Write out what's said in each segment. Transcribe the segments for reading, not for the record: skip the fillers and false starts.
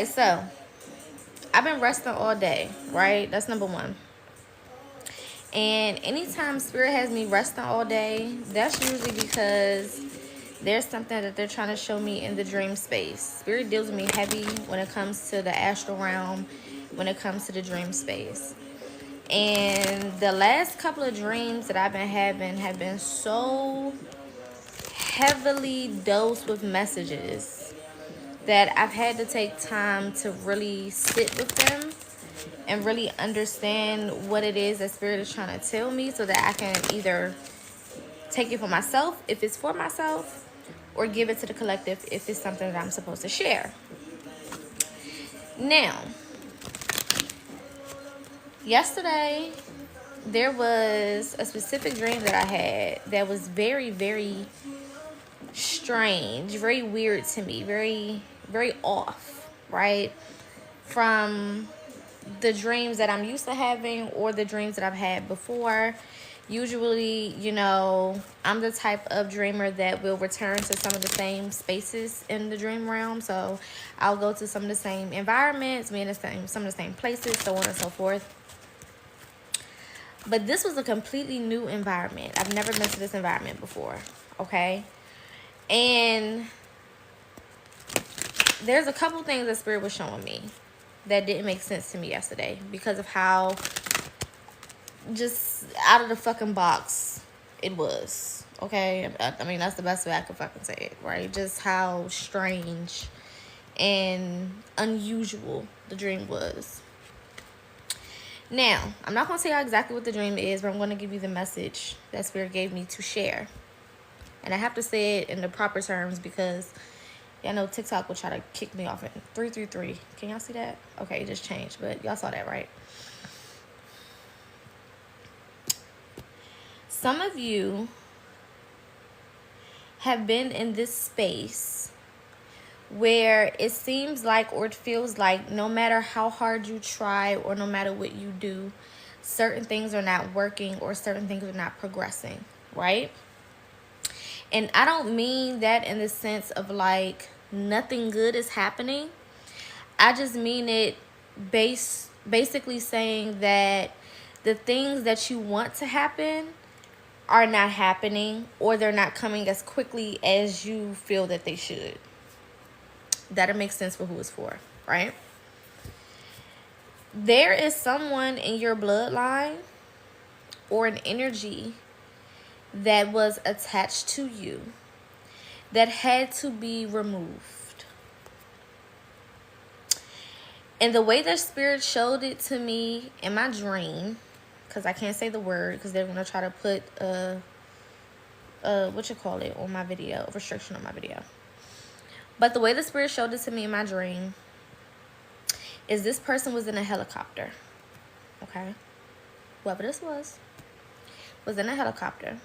So I've been resting all day, right? That's number one. And anytime spirit has me resting all day, that's usually because there's something that they're trying to show me in the dream space. Spirit deals with me heavy when it comes to the astral realm, when it comes to the dream space. And the last couple of dreams that I've been having have been so heavily dosed with messages that I've had to take time to really sit with them and really understand what it is that spirit is trying to tell me, so that I can either take it for myself if it's for myself, or give it to the collective if it's something that I'm supposed to share. Now, yesterday there was a specific dream that I had that was very, very strange, very weird to me, very, very off, right? From the dreams that I'm used to having or the dreams that I've had before. Usually, I'm the type of dreamer that will return to some of the same spaces in the dream realm. So I'll go to some of the same environments, some of the same places, so on and so forth. But this was a completely new environment. I've never been to this environment before, okay? And there's a couple things that spirit was showing me that didn't make sense to me yesterday because of how just out of the fucking box it was, okay? I mean, that's the best way I could fucking say it, right? Just how strange and unusual the dream was. Now, I'm not going to tell you exactly what the dream is, but I'm going to give you the message that spirit gave me to share. And I have to say it in the proper terms because y'all know TikTok will try to kick me off at 333. Can y'all see that? Okay, it just changed, but y'all saw that, right? Some of you have been in this space where it seems like, or it feels like, no matter how hard you try or no matter what you do, certain things are not working or certain things are not progressing, right? And I don't mean that in the sense of like nothing good is happening. I just mean it basically saying that the things that you want to happen are not happening, or they're not coming as quickly as you feel that they should. That'll make sense for who it's for, right? There is someone in your bloodline or an energy that was attached to you that had to be removed. And the way that spirit showed it to me in my dream, because I can't say the word because they're going to try to put on my video, a restriction on my video. But the way the spirit showed it to me in my dream is this person was in a helicopter, okay? Whoever this was in a helicopter.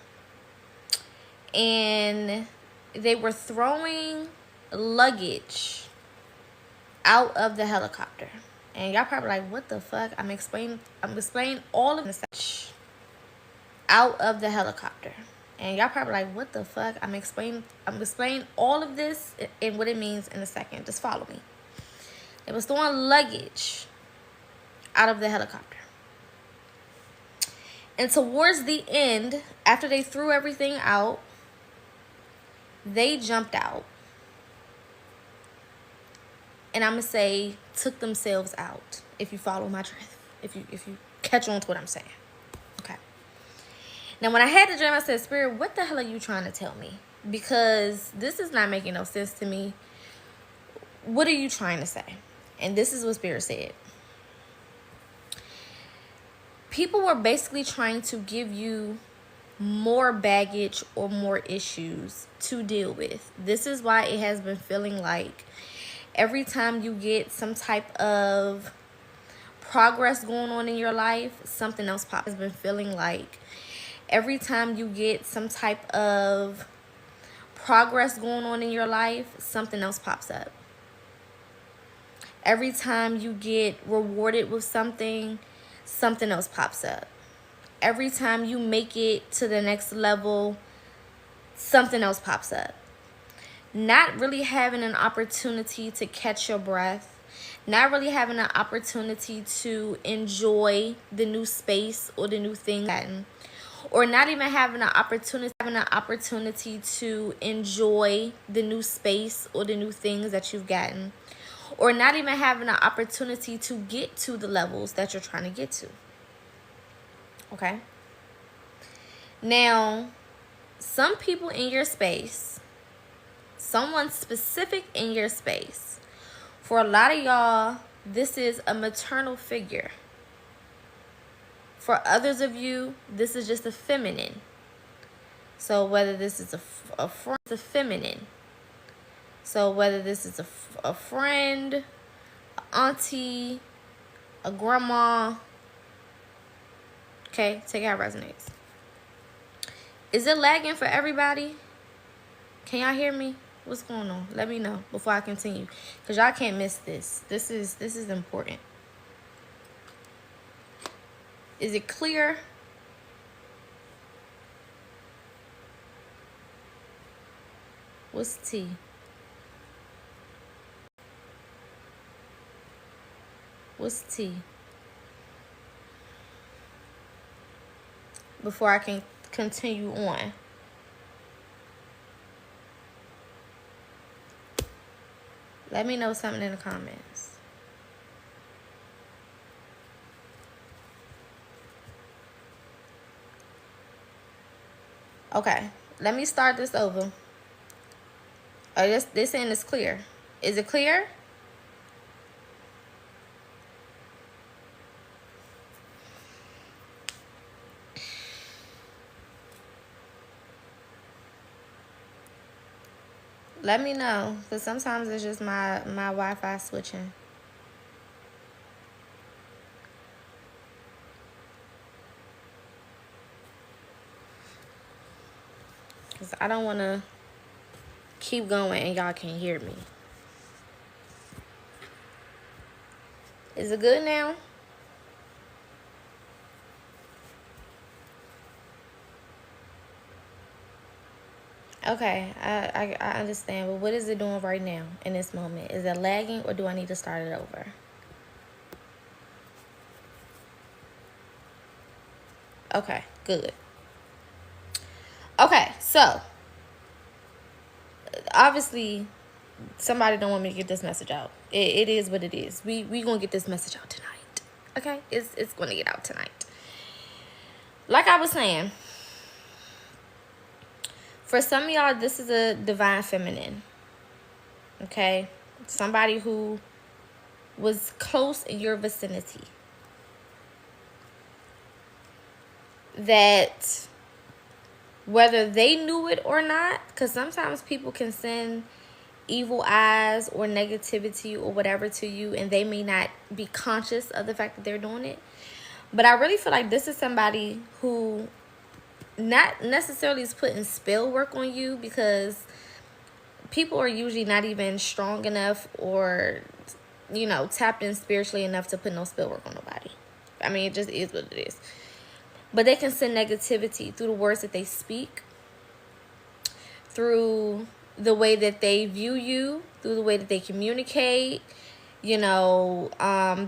And they were throwing luggage out of the helicopter. And y'all probably like, what the fuck? I'm explaining all of this out of the helicopter. And y'all probably like, what the fuck? I'm explaining all of this and what it means in a second. Just follow me. They was throwing luggage out of the helicopter. And towards the end, after they threw everything out, they jumped out. And I'm going to say took themselves out, if you follow my drift, if you catch on to what I'm saying. Okay. Now, when I had the dream, I said, Spirit, what the hell are you trying to tell me? Because this is not making no sense to me. What are you trying to say? And this is what Spirit said. People were basically trying to give you more baggage or more issues to deal with. This is why it has been feeling like every time you get some type of progress going on in your life, something else pops. Has been feeling like every time you get some type of progress going on in your life, something else pops up. Every time you get rewarded with something, something else pops up. Every time you make it to the next level, something else pops up. Not really having an opportunity to catch your breath, not really having an opportunity to enjoy the new space or the new thing, or not even having an opportunity to enjoy the new space or the new things that you've gotten, or not even having an opportunity to get to the levels that you're trying to get to. Okay? Now, some people in your space, someone specific in your space, for a lot of y'all, this is a maternal figure. For others of you, this is just a feminine. So whether this is a friend, it's a feminine. So whether this is a friend, an auntie, a grandma, okay, take it how it resonates. Is it lagging for everybody? Can y'all hear me? What's going on? Let me know before I continue, because y'all can't miss this. This is important. Is it clear? What's T? What's T? Before I can continue on. Let me know something in the comments. Okay, let me start this over. Oh, this end is clear. Is it clear? Let me know, because sometimes it's just my Wi-Fi switching. Because I don't want to keep going and y'all can't hear me. Is it good now? Okay, I understand, but what is it doing right now in this moment? Is it lagging, or do I need to start it over? Okay, good. Okay, so obviously somebody don't want me to get this message out. It is what it is. We gonna get this message out tonight. Okay, it's gonna get out tonight. Like I was saying, for some of y'all, this is a divine feminine. Okay, somebody who was close in your vicinity, that whether they knew it or not, because sometimes people can send evil eyes or negativity or whatever to you, and they may not be conscious of the fact that they're doing it. But I really feel like this is somebody who not necessarily is putting spell work on you, because people are usually not even strong enough or, you know, tapped in spiritually enough to put no spell work on nobody. I mean, it just is what it is. But they can send negativity through the words that they speak, through the way that they view you, through the way that they communicate, you know,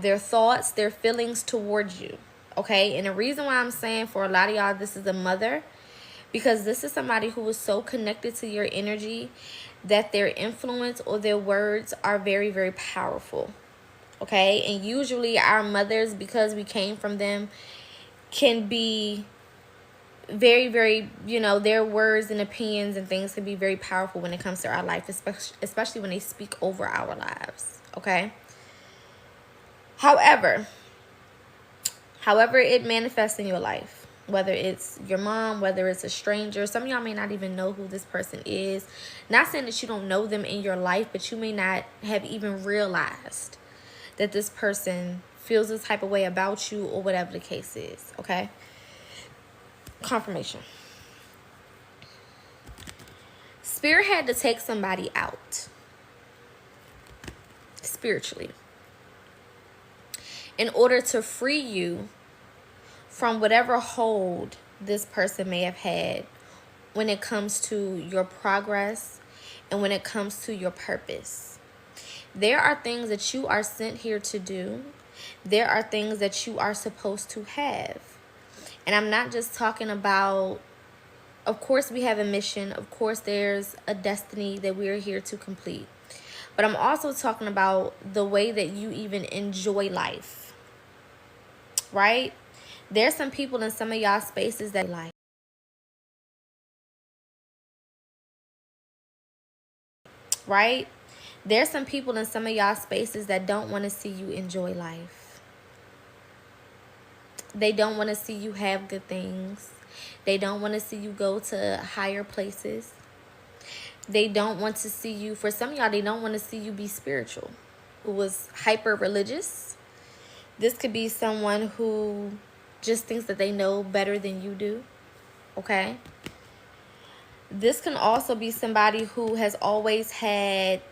their thoughts, their feelings towards you. Okay, and the reason why I'm saying for a lot of y'all this is a mother, because this is somebody who is so connected to your energy that their influence or their words are very, very powerful. Okay, and usually our mothers, because we came from them, can be very, very, you know, their words and opinions and things can be very powerful when it comes to our life, especially when they speak over our lives. Okay, however it manifests in your life, whether it's your mom, whether it's a stranger. Some of y'all may not even know who this person is. Not saying that you don't know them in your life, but you may not have even realized that this person feels this type of way about you, or whatever the case is. Okay, confirmation. Spirit had to take somebody out spiritually in order to free you from whatever hold this person may have had when it comes to your progress and when it comes to your purpose. There are things that you are sent here to do. There are things that you are supposed to have. And I'm not just talking about, of course, we have a mission. Of course, there's a destiny that we're here to complete. But I'm also talking about the way that you even enjoy life, right? There's some people in some of y'all spaces that like, right? There's some people in some of y'all spaces that don't want to see you enjoy life. They don't want to see you have good things. They don't want to see you go to higher places. They don't want to see you, for some of y'all, they don't want to see you be spiritual. Who was hyper religious. This could be someone who just thinks that they know better than you do. Okay? This can also be somebody who has always had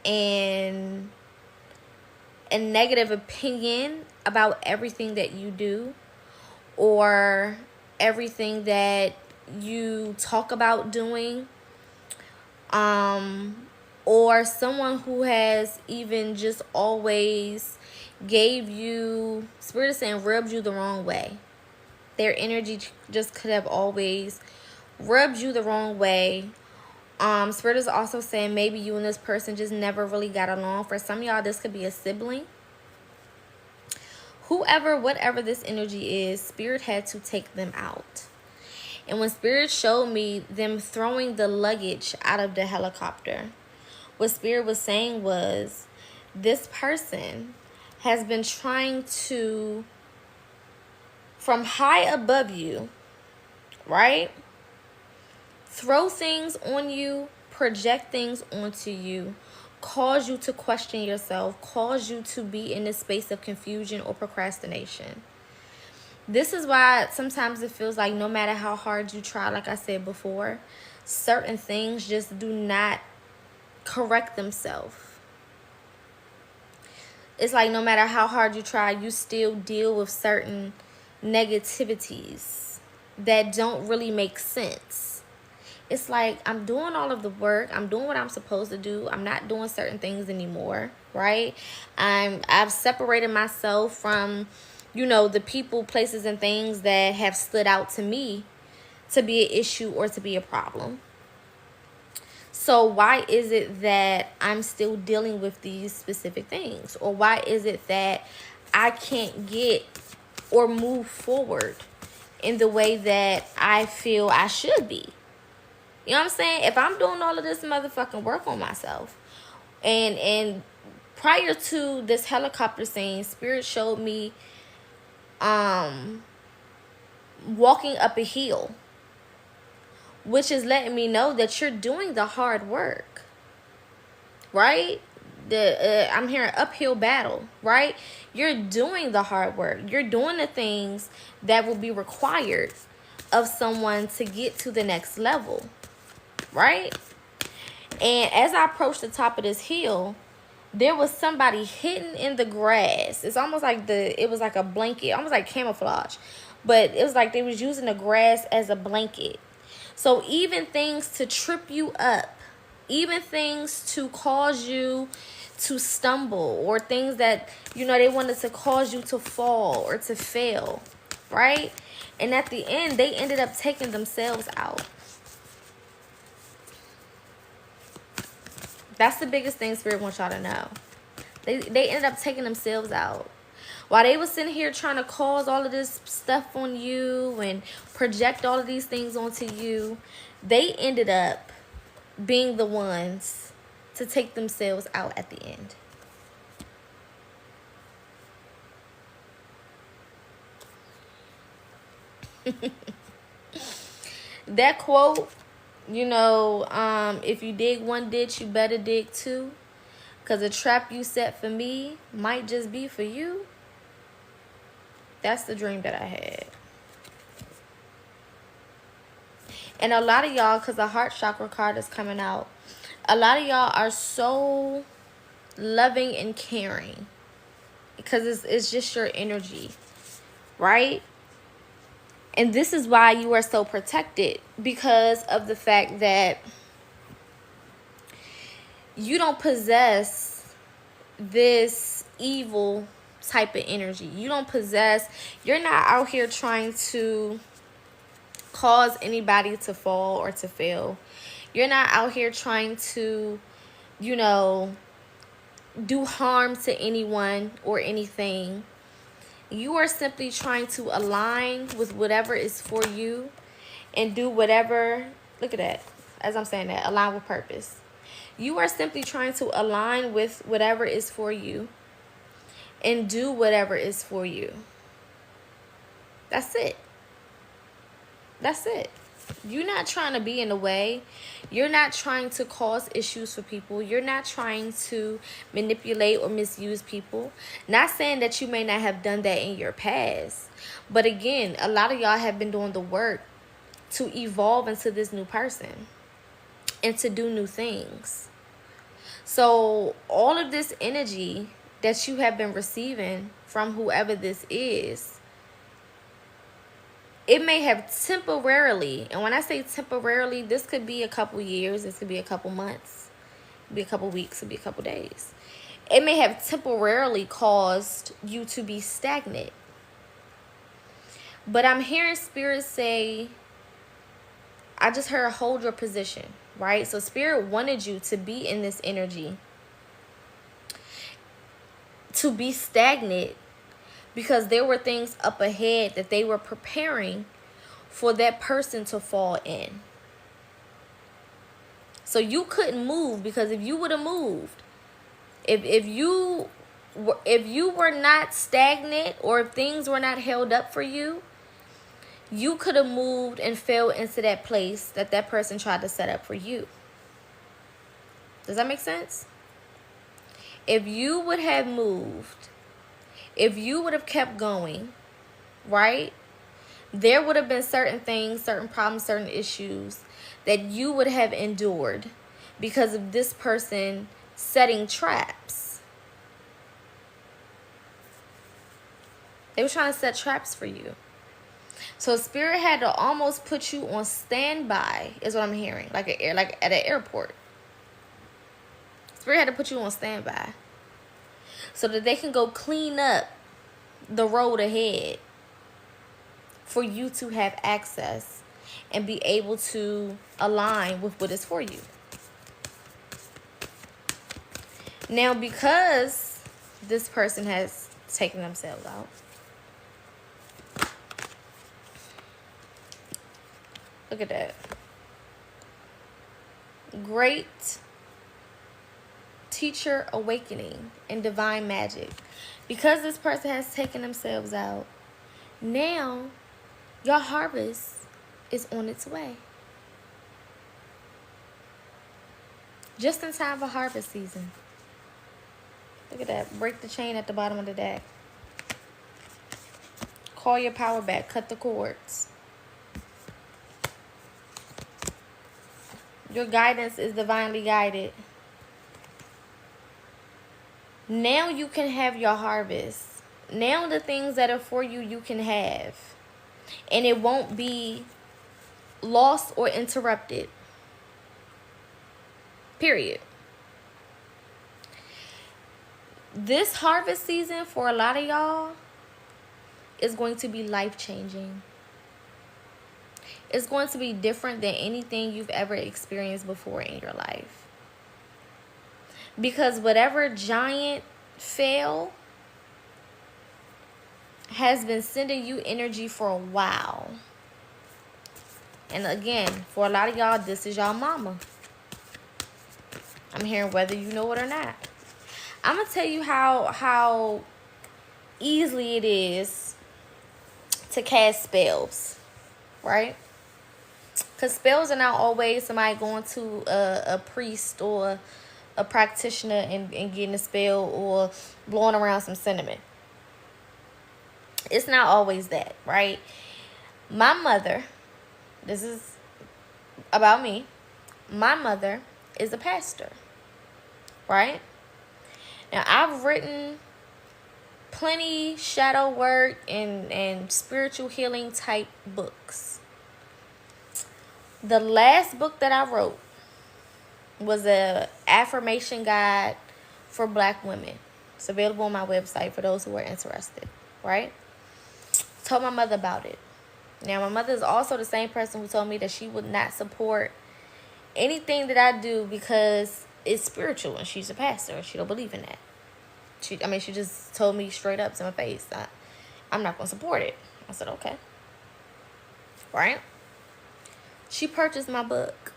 a negative opinion about everything that you do or everything that you talk about doing, or someone who has even just always gave you, Spirit is saying, rubbed you the wrong way. Their energy just could have always rubbed you the wrong way. Spirit is also saying maybe you and this person just never really got along. For some of y'all, this could be a sibling. Whoever, whatever this energy is, Spirit had to take them out. And when Spirit showed me them throwing the luggage out of the helicopter, what Spirit was saying was, this person has been trying to, from high above you, right, throw things on you, project things onto you, cause you to question yourself, cause you to be in a space of confusion or procrastination. This is why sometimes it feels like no matter how hard you try, like I said before, certain things just do not correct themselves. It's like no matter how hard you try, you still deal with certain negativities that don't really make sense. It's like, I'm doing all of the work. I'm doing what I'm supposed to do. I'm not doing certain things anymore, right? I've separated myself from, the people, places, and things that have stood out to me to be an issue or to be a problem. So why is it that I'm still dealing with these specific things? Or why is it that I can't get or move forward in the way that I feel I should be? You know what I'm saying? If I'm doing all of this motherfucking work on myself, and prior to this helicopter scene, Spirit showed me walking up a hill, which is letting me know that you're doing the hard work, right? I'm hearing uphill battle, right? You're doing the hard work. You're doing the things that will be required of someone to get to the next level, right? And as I approached the top of this hill, there was somebody hidden in the grass. It's almost like it was like a blanket, almost like camouflage, but it was like they was using the grass as a blanket. So even things to trip you up, even things to cause you to stumble, or things that, they wanted to cause you to fall or to fail, right? And at the end, they ended up taking themselves out. That's the biggest thing Spirit wants y'all to know. They ended up taking themselves out. While they was sitting here trying to cause all of this stuff on you and project all of these things onto you, they ended up being the ones to take themselves out at the end. That quote, if you dig one ditch, you better dig two. Because the trap you set for me might just be for you. That's the dream that I had. And a lot of y'all, because the heart chakra card is coming out, a lot of y'all are so loving and caring. Because it's just your energy, right? And this is why you are so protected, because of the fact that you don't possess this evil type of energy. You don't possess, you're not out here trying to cause anybody to fall or to fail. You're not out here trying to, you know, do harm to anyone or anything. You are simply trying to align with whatever is for you and do whatever. Look at that. As I'm saying that, align with purpose. You are simply trying to align with whatever is for you and do whatever is for you. That's it. That's it. You're not trying to be in the way. You're not trying to cause issues for people. You're not trying to manipulate or misuse people. Not saying that you may not have done that in your past. But again, a lot of y'all have been doing the work to evolve into this new person and to do new things. So all of this energy that you have been receiving from whoever this is, it may have temporarily, and when I say temporarily, this could be a couple years, this could be a couple months, it could be a couple weeks, it could be a couple days. It may have temporarily caused you to be stagnant. But I'm hearing Spirit say, I just heard hold your position, right? So Spirit wanted you to be in this energy, to be stagnant, because there were things up ahead that they were preparing for that person to fall in. So you couldn't move, because if you would have moved, if you were not stagnant, or if things were not held up for you, you could have moved and fell into that place that that person tried to set up for you. Does that make sense? If you would have moved, if you would have kept going, right, there would have been certain things, certain problems, certain issues that you would have endured because of this person setting traps. They were trying to set traps for you. So Spirit had to almost put you on standby, is what I'm hearing, like at an airport. Spirit had to put you on standby so that they can go clean up the road ahead for you to have access and be able to align with what is for you. Now, because this person has taken themselves out, look at that. Great teacher awakening and divine magic. Because this person has taken themselves out, now your harvest is on its way. Just in time for harvest season. Look at that. Break the chain at the bottom of the deck. Call your power back. Cut the cords. Your guidance is divinely guided. Now you can have your harvest. Now the things that are for you, you can have. And it won't be lost or interrupted. Period. This harvest season for a lot of y'all is going to be life-changing. It's going to be different than anything you've ever experienced before in your life. Because whatever giant fell has been sending you energy for a while. And again, for a lot of y'all, this is y'all mama. I'm hearing whether you know it or not. I'm going to tell you how easily it is to cast spells, right? Because spells are not always somebody going to a priest or a practitioner and getting a spell or blowing around some cinnamon. It's not always that, right? My mother, this is about me. My mother is a pastor, right? Now, I've written plenty shadow work and spiritual healing type books. The last book that I wrote was a affirmation guide for Black women. It's available on my website for those who are interested, right? Told my mother about it. Now, my mother is also the same person who told me that she would not support anything that I do because it's spiritual and she's a pastor. She don't believe in that. She just told me straight up to my face, I'm not going to support it. I said, okay. Right? She purchased my book.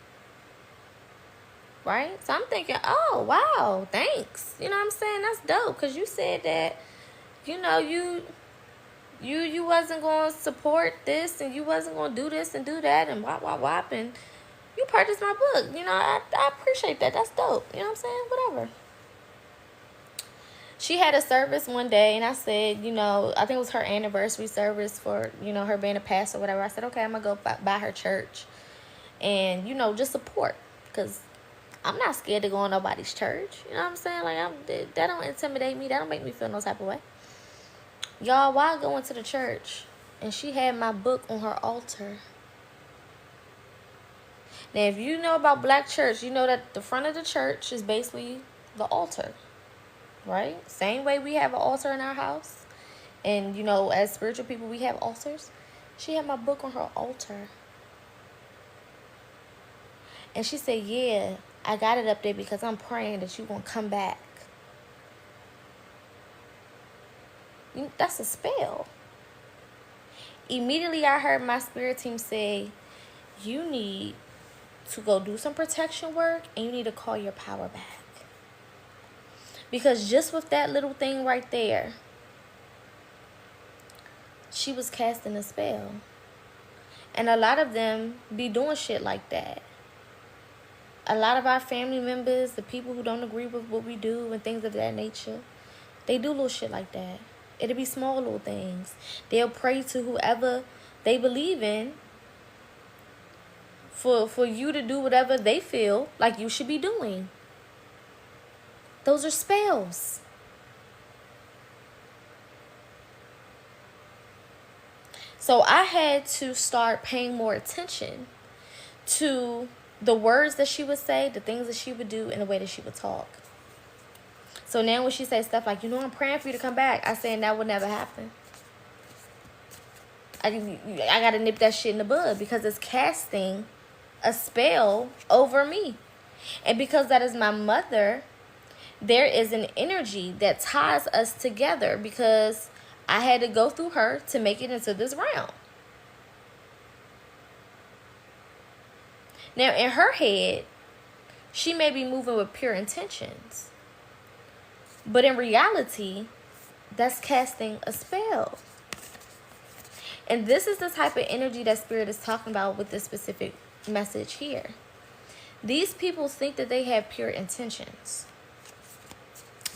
Right? So I'm thinking, oh, wow, thanks. You know what I'm saying? That's dope because you said that, you know, you wasn't going to support this and you wasn't going to do this and do that and wop, and you purchased my book. You know, I appreciate that. That's dope. You know what I'm saying? Whatever. She had a service one day, and I said, you know, I think it was her anniversary service for, you know, her being a pastor or whatever. I said, okay, I'm going to go by her church and, you know, just support because I'm not scared to go in nobody's church. You know what I'm saying? Like, that don't intimidate me. That don't make me feel no type of way. Y'all, while going to the church, and she had my book on her altar. Now, if you know about black church, you know that the front of the church is basically the altar. Right? Same way we have an altar in our house. And, you know, as spiritual people, we have altars. She had my book on her altar. And she said, yeah, I got it up there because I'm praying that you're going to come back. That's a spell. Immediately, I heard my spirit team say, you need to go do some protection work and you need to call your power back. Because just with that little thing right there, she was casting a spell. And a lot of them be doing shit like that. A lot of our family members, the people who don't agree with what we do and things of that nature, they do little shit like that. It'll be small little things. They'll pray to whoever they believe in for you to do whatever they feel like you should be doing. Those are spells. So I had to start paying more attention to the words that she would say, the things that she would do, and the way that she would talk. So now when she says stuff like, you know, I'm praying for you to come back, I say that would never happen. I got to nip that shit in the bud because it's casting a spell over me. And because that is my mother, there is an energy that ties us together because I had to go through her to make it into this realm. Now, in her head, she may be moving with pure intentions. But in reality, that's casting a spell. And this is the type of energy that Spirit is talking about with this specific message here. These people think that they have pure intentions.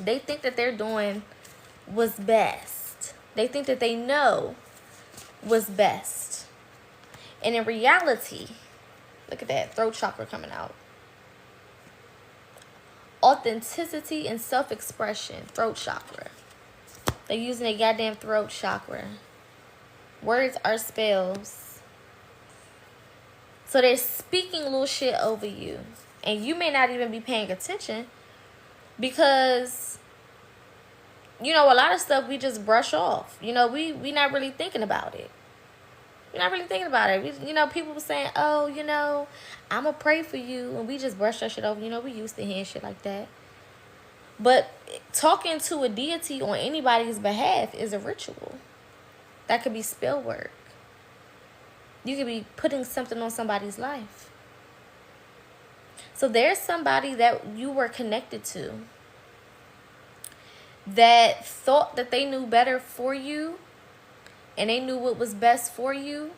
They think that they're doing what's best. They think that they know what's best. And in reality, look at that throat chakra coming out. Authenticity and self-expression, throat chakra. They're using their goddamn throat chakra. Words are spells. So they're speaking little shit over you. And you may not even be paying attention because, you know, a lot of stuff we just brush off. You know, we not really thinking about it. We're not really thinking about it. You know, people were saying, oh, you know, I'm going to pray for you. And we just brush that shit over. You know, we used to hearing shit like that. But talking to a deity on anybody's behalf is a ritual. That could be spell work. You could be putting something on somebody's life. So there's somebody that you were connected to that thought that they knew better for you and they knew what was best for you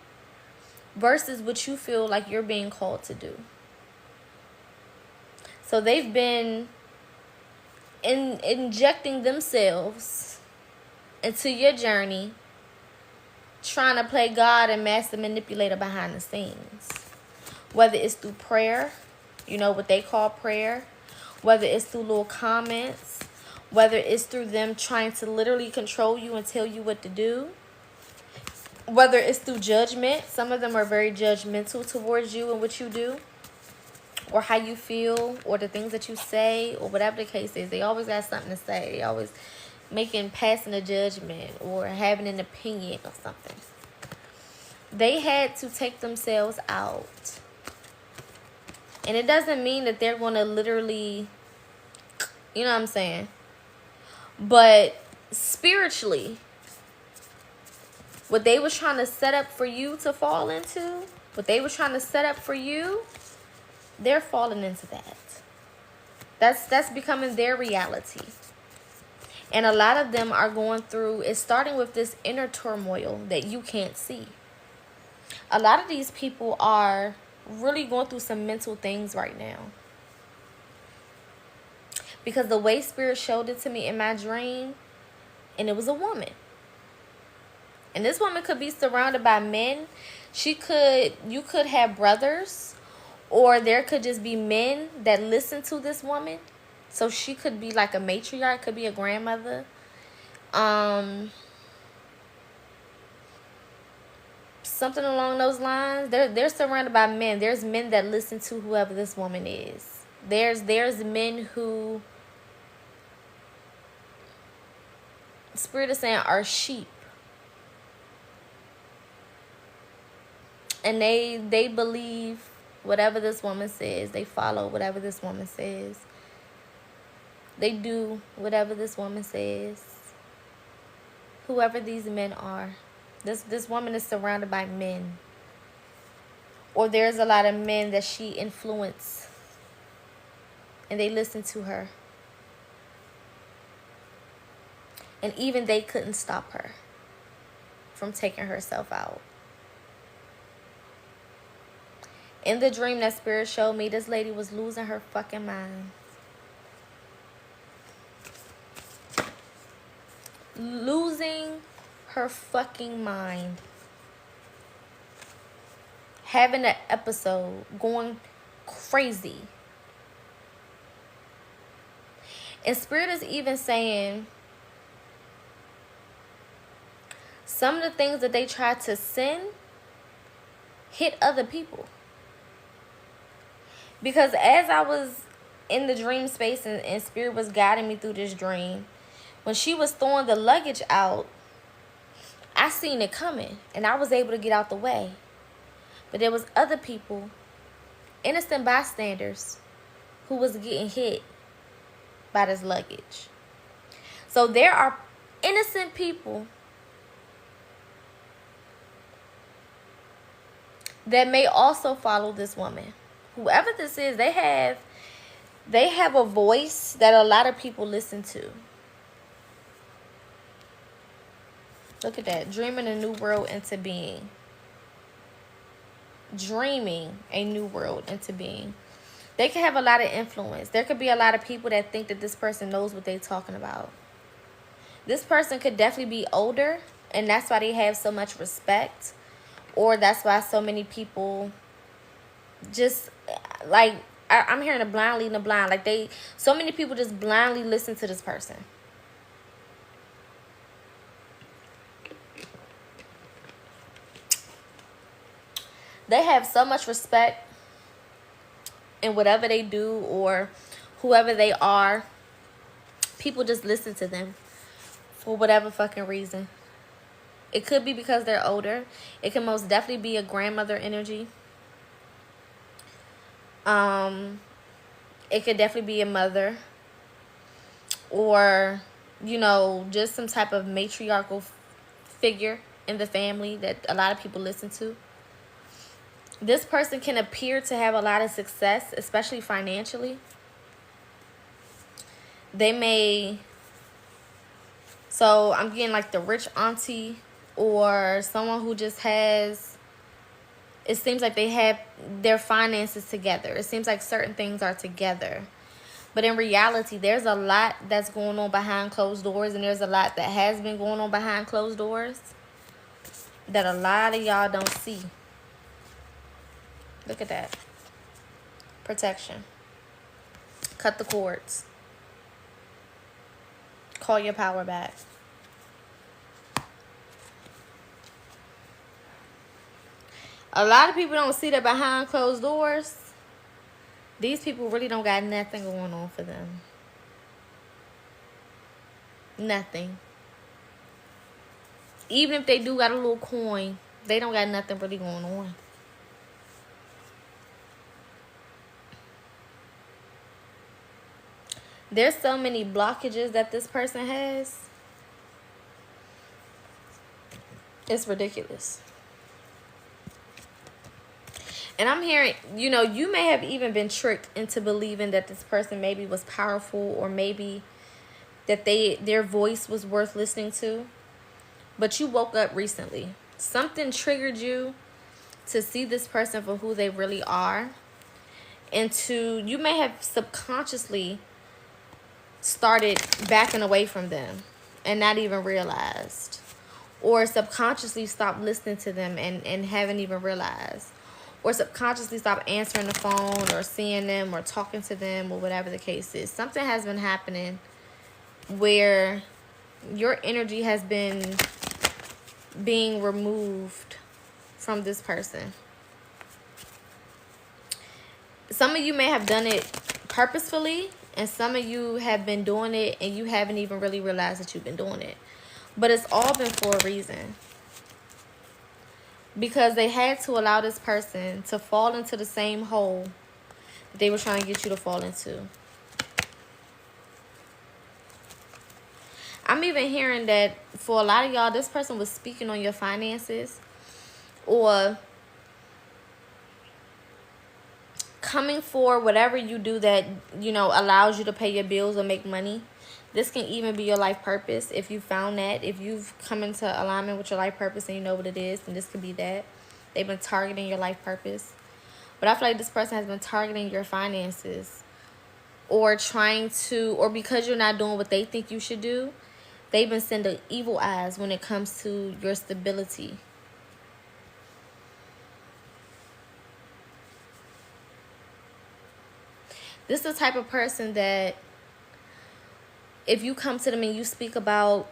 versus what you feel like you're being called to do. So they've been injecting themselves into your journey, trying to play God and master manipulator behind the scenes. Whether it's through prayer, you know what they call prayer, whether it's through little comments, whether it's through them trying to literally control you and tell you what to do, whether it's through judgment. Some of them are very judgmental towards you and what you do, or how you feel, or the things that you say, or whatever the case is. They always got something to say. They always passing a judgment or having an opinion or something. They had to take themselves out. And it doesn't mean that they're going to literally, you know what I'm saying? But spiritually, what they was trying to set up for you to fall into, what they was trying to set up for you, they're falling into that. That's becoming their reality. And a lot of them are going through, it's starting with this inner turmoil that you can't see. A lot of these people are really going through some mental things right now. Because the way Spirit showed it to me in my dream, and it was a woman. And this woman could be surrounded by men. You could have brothers, or there could just be men that listen to this woman. So she could be like a matriarch, could be a grandmother. Something along those lines. They're surrounded by men. There's men that listen to whoever this woman is. There's men who Spirit is saying are sheep. And they believe whatever this woman says. They follow whatever this woman says. They do whatever this woman says. Whoever these men are. This woman is surrounded by men. Or there's a lot of men that she influenced. And they listen to her. And even they couldn't stop her from taking herself out. In the dream that Spirit showed me, this lady was losing her fucking mind. Losing her fucking mind. Having an episode. Going crazy. And Spirit is even saying some of the things that they tried to send hit other people. Because as I was in the dream space and Spirit was guiding me through this dream, when she was throwing the luggage out, I seen it coming and I was able to get out the way. But there was other people, innocent bystanders, who was getting hit by this luggage. So there are innocent people that may also follow this woman. Whoever this is, they have a voice that a lot of people listen to. Look at that. Dreaming a new world into being. Dreaming a new world into being. They can have a lot of influence. There could be a lot of people that think that this person knows what they're talking about. This person could definitely be older, and that's why they have so much respect. Or that's why so many people just, like, I'm hearing a blind leading a blind. Like, so many people just blindly listen to this person. They have so much respect in whatever they do or whoever they are. People just listen to them for whatever fucking reason. It could be because they're older. It can most definitely be a grandmother energy. It could definitely be a mother. Or, you know, just some type of matriarchal figure in the family that a lot of people listen to. This person can appear to have a lot of success, especially financially. They may... So, I'm getting like the rich auntie or someone who just has... It seems like they have their finances together. It seems like certain things are together. But in reality, there's a lot that's going on behind closed doors. And there's a lot that has been going on behind closed doors that a lot of y'all don't see. Look at that. Protection. Cut the cords. Call your power back. A lot of people don't see that behind closed doors. These people really don't got nothing going on for them. Nothing. Even if they do got a little coin, they don't got nothing really going on. There's so many blockages that this person has. It's ridiculous. And I'm hearing, you know, you may have even been tricked into believing that this person maybe was powerful, or maybe that their voice was worth listening to. But you woke up recently. Something triggered you to see this person for who they really are. And you may have subconsciously started backing away from them and not even realized. Or subconsciously stopped listening to them and haven't even realized. Or subconsciously stopped answering the phone or seeing them or talking to them or whatever the case is. Something has been happening where your energy has been being removed from this person. Some of you may have done it purposefully, and some of you have been doing it and you haven't even really realized that you've been doing it. But it's all been for a reason. Because they had to allow this person to fall into the same hole that they were trying to get you to fall into. I'm even hearing that for a lot of y'all, this person was speaking on your finances, or coming for whatever you do that, you know, allows you to pay your bills or make money. This can even be your life purpose. If you found that, if you've come into alignment with your life purpose and you know what it is, then this could be that. They've been targeting your life purpose. But I feel like this person has been targeting your finances, or trying to, or because you're not doing what they think you should do, they've been sending evil eyes when it comes to your stability. This is the type of person that if you come to them and you speak about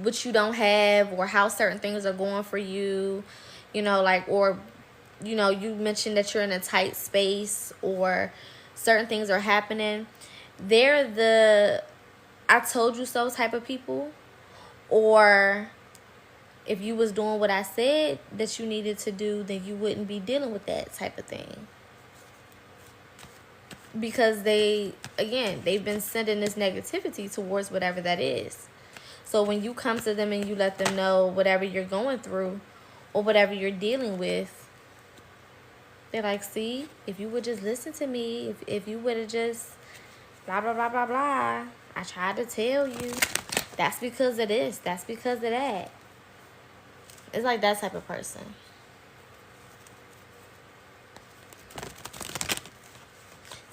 what you don't have or how certain things are going for you, you know, like, or, you know, you mentioned that you're in a tight space or certain things are happening, they're the I told you so type of people. Or if you was doing what I said that you needed to do, then you wouldn't be dealing with that type of thing. Because they've been sending this negativity towards whatever that is. So when you come to them and you let them know whatever you're going through or whatever you're dealing with, they're like, see, if you would just listen to me, if you would have just blah, blah, blah, blah, blah. I tried to tell you. That's because of this. That's because of that. It's like that type of person.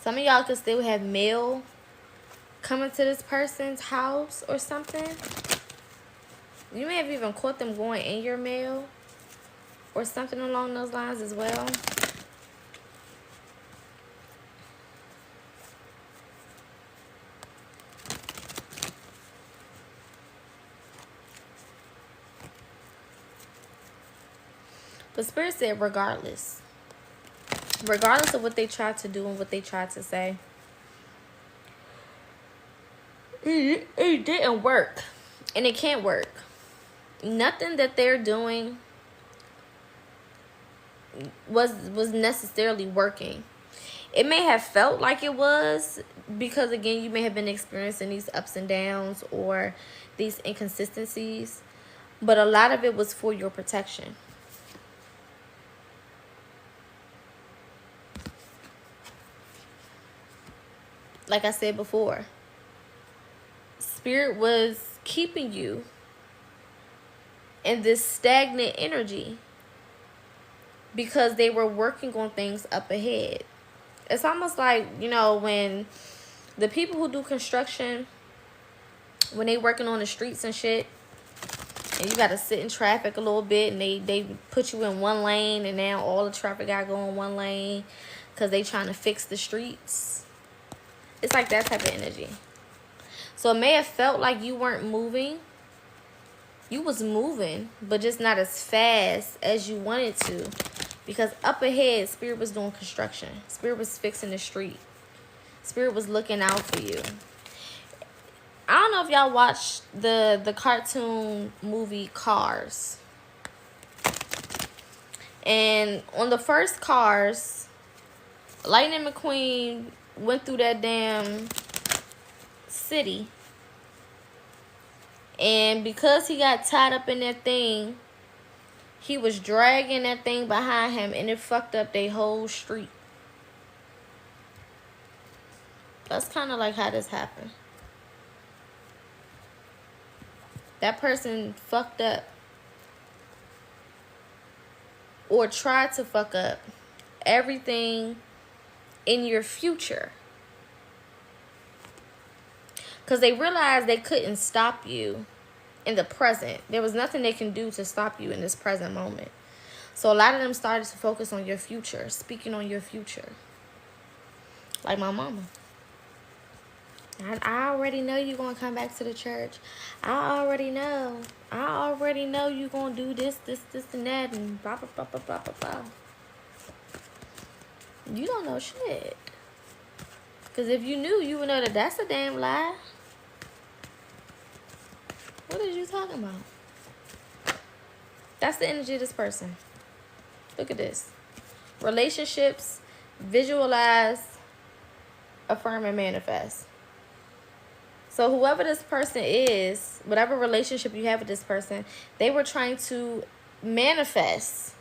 Some of y'all could still have mail coming to this person's house or something. You may have even caught them going in your mail or something along those lines as well. But Spirit said regardless of what they tried to do and what they tried to say, it didn't work. And it can't work. Nothing that they're doing was necessarily working. It may have felt like it was because, again, you may have been experiencing these ups and downs or these inconsistencies. But a lot of it was for your protection. Like I said before, Spirit was keeping you in this stagnant energy because they were working on things up ahead. It's almost like, you know, when the people who do construction, when they working on the streets and shit, and you got to sit in traffic a little bit, and they put you in one lane, and now all the traffic got to go in one lane because they trying to fix the streets. It's like that type of energy. So it may have felt like you weren't moving. You was moving, but just not as fast as you wanted to. Because up ahead, Spirit was doing construction. Spirit was fixing the street. Spirit was looking out for you. I don't know if y'all watched the cartoon movie Cars. And on the first Cars, Lightning McQueen went through that damn city. And because he got tied up in that thing, he was dragging that thing behind him, and it fucked up their whole street. That's kind of like how this happened. That person fucked up, or tried to fuck up, everything in your future. Because they realized they couldn't stop you in the present. There was nothing they can do to stop you in this present moment. So a lot of them started to focus on your future, speaking on your future. Like my mama. I already know you're going to come back to the church. I already know you're going to do this, and that, and blah, blah, blah, blah, blah, blah, blah. You don't know shit. Because if you knew, you would know that that's a damn lie. What are you talking about? That's the energy of this person. Look at this. Relationships, visualize, affirm, and manifest. So whoever this person is, whatever relationship you have with this person, they were trying to manifest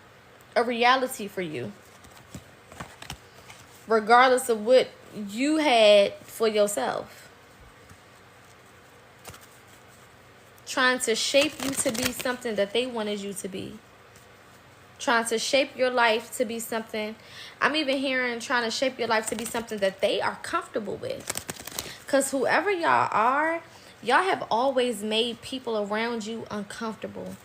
a reality for you, regardless of what you had for yourself. Trying to shape you to be something that they wanted you to be. Trying to shape your life to be something. I'm even hearing trying to shape your life to be something that they are comfortable with. Because whoever y'all are, y'all have always made people around you uncomfortable.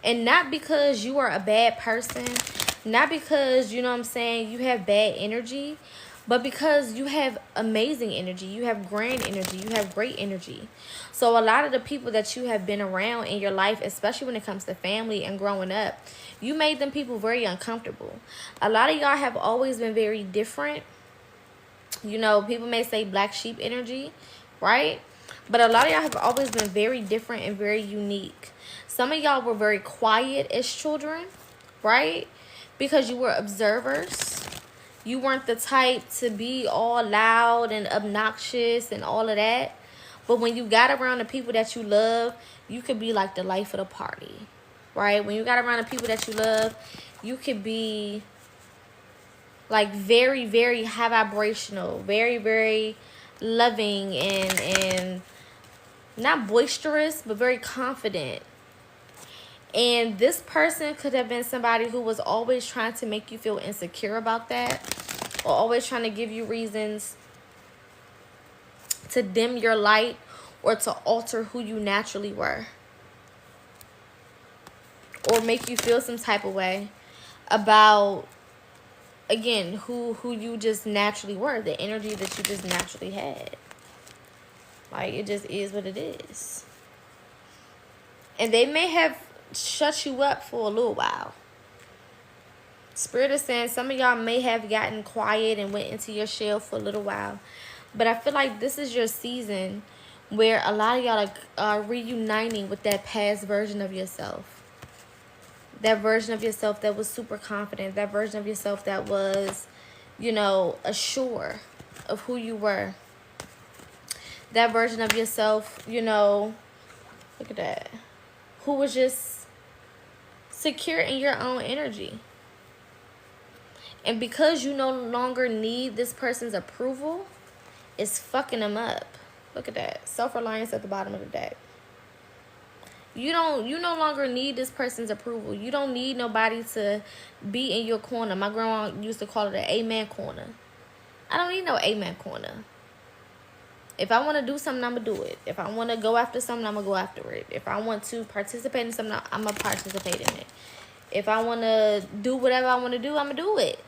And not because you are a bad person. Not because, you know what I'm saying, you have bad energy. But because you have amazing energy. You have grand energy. You have great energy. So a lot of the people that you have been around in your life, especially when it comes to family and growing up, you made them people very uncomfortable. A lot of y'all have always been very different. You know, people may say black sheep energy, right? But a lot of y'all have always been very different and very unique. Some of y'all were very quiet as children, right? Because you were observers. You weren't the type to be all loud and obnoxious and all of that. But when you got around the people that you love, you could be like the life of the party, right? When you got around the people that you love, you could be like very, very high vibrational, very, very loving and not boisterous, but very confident. And this person could have been somebody who was always trying to make you feel insecure about that, or always trying to give you reasons to dim your light or to alter who you naturally were, or make you feel some type of way about, again, who you just naturally were, the energy that you just naturally had. Like, it just is what it is. And they may have shut you up for a little while. Spirit is saying some of y'all may have gotten quiet and went into your shell for a little while. But I feel like this is your season where a lot of y'all are reuniting with that past version of yourself. That version of yourself that was super confident. That version of yourself that was, you know, assured of who you were. That version of yourself, you know, look at that, who was just secure in your own energy. And because you no longer need this person's approval, it's fucking them up. Look at that. Self-reliance at the bottom of the deck. You no longer need this person's approval. You don't need nobody to be in your corner. My grandma used to call it an amen corner. I don't need no amen corner. If I want to do something, I'm going to do it. If I want to go after something, I'm going to go after it. If I want to participate in something, I'm going to participate in it. If I want to do whatever I want to do, I'm going to do it.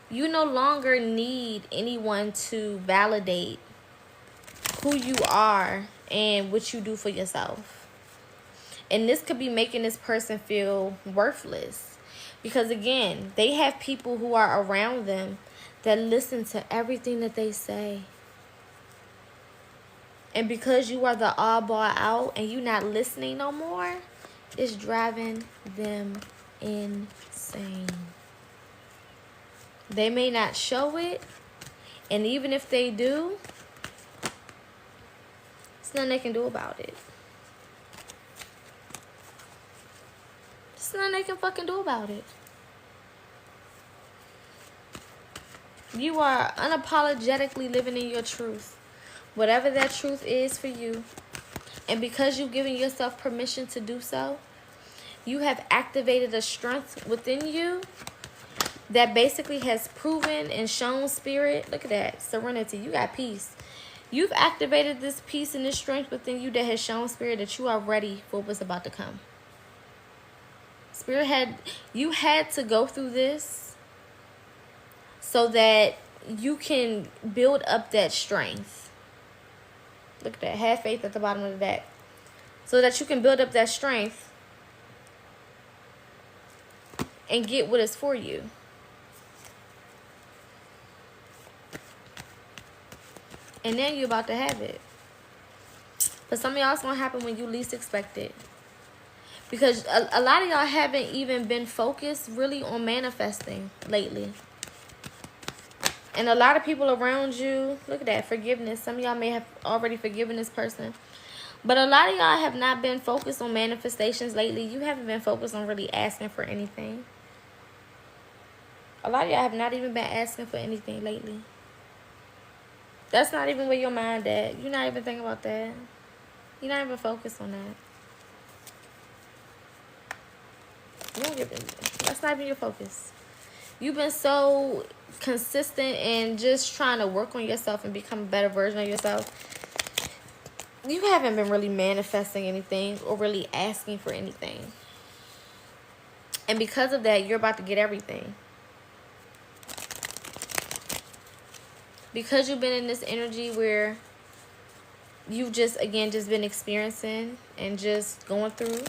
You no longer need anyone to validate who you are and what you do for yourself. And this could be making this person feel worthless. Because again, they have people who are around them that listen to everything that they say. And because you are the oddball out and you not listening no more, it's driving them insane. They may not show it, and even if they do, there's nothing they can do about it. There's nothing they can fucking do about it. You are unapologetically living in your truth. Whatever that truth is for you. And because you've given yourself permission to do so, you have activated a strength within you that basically has proven and shown spirit. Look at that. Serenity. You got peace. You've activated this peace and this strength within you that has shown spirit that you are ready for what's about to come. Spirit you had to go through this so that you can build up that strength. Look at that. Have faith at the bottom of the deck. So that you can build up that strength and get what is for you. And then you're about to have it. But some of y'all, it's going to happen when you least expect it. Because a lot of y'all haven't even been focused really on manifesting lately. And a lot of people around you, look at that, forgiveness. Some of y'all may have already forgiven this person. But a lot of y'all have not been focused on manifestations lately. You haven't been focused on really asking for anything. A lot of y'all have not even been asking for anything lately. That's not even where your mind at. You're not even thinking about that. You're not even focused on that. You don't give it. That's not even your focus. You've been so consistent and just trying to work on yourself and become a better version of yourself. You haven't been really manifesting anything or really asking for anything. And because of that, you're about to get everything. Because you've been in this energy where you've just been experiencing and just going through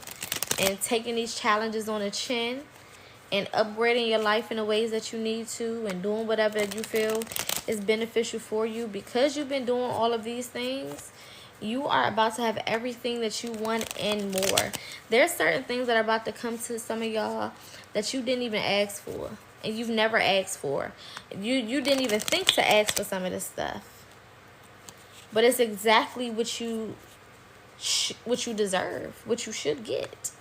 and taking these challenges on the chin and upgrading your life in the ways that you need to and doing whatever you feel is beneficial for you. Because you've been doing all of these things, you are about to have everything that you want and more. There's certain things that are about to come to some of y'all that you didn't even ask for. And you've never asked for. You didn't even think to ask for some of this stuff. But it's exactly what you deserve, what you should get.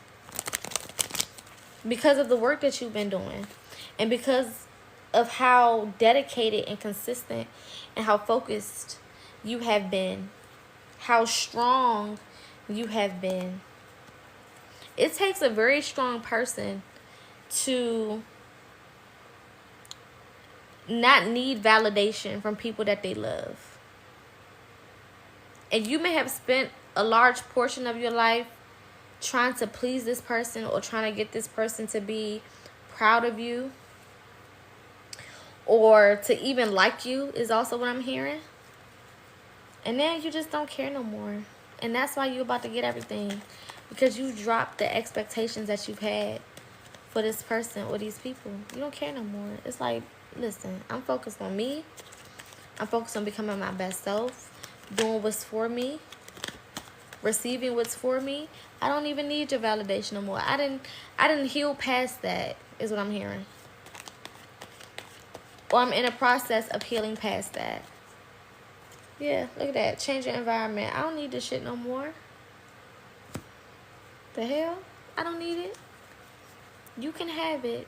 Because of the work that you've been doing. And because of how dedicated and consistent and how focused you have been. How strong you have been. It takes a very strong person to not need validation from people that they love. And you may have spent a large portion of your life trying to please this person or trying to get this person to be proud of you or to even like you is also what I'm hearing. And then you just don't care no more. And that's why you're about to get everything. Because you dropped the expectations that you've had for this person or these people. You don't care no more. It's like, listen, I'm focused on me. I'm focused on becoming my best self. Doing what's for me. Receiving what's for me. I don't even need your validation no more. I didn't heal past that, is what I'm hearing. Or I'm in a process of healing past that. Yeah, look at that. Change your environment. I don't need this shit no more. The hell? I don't need it. You can have it.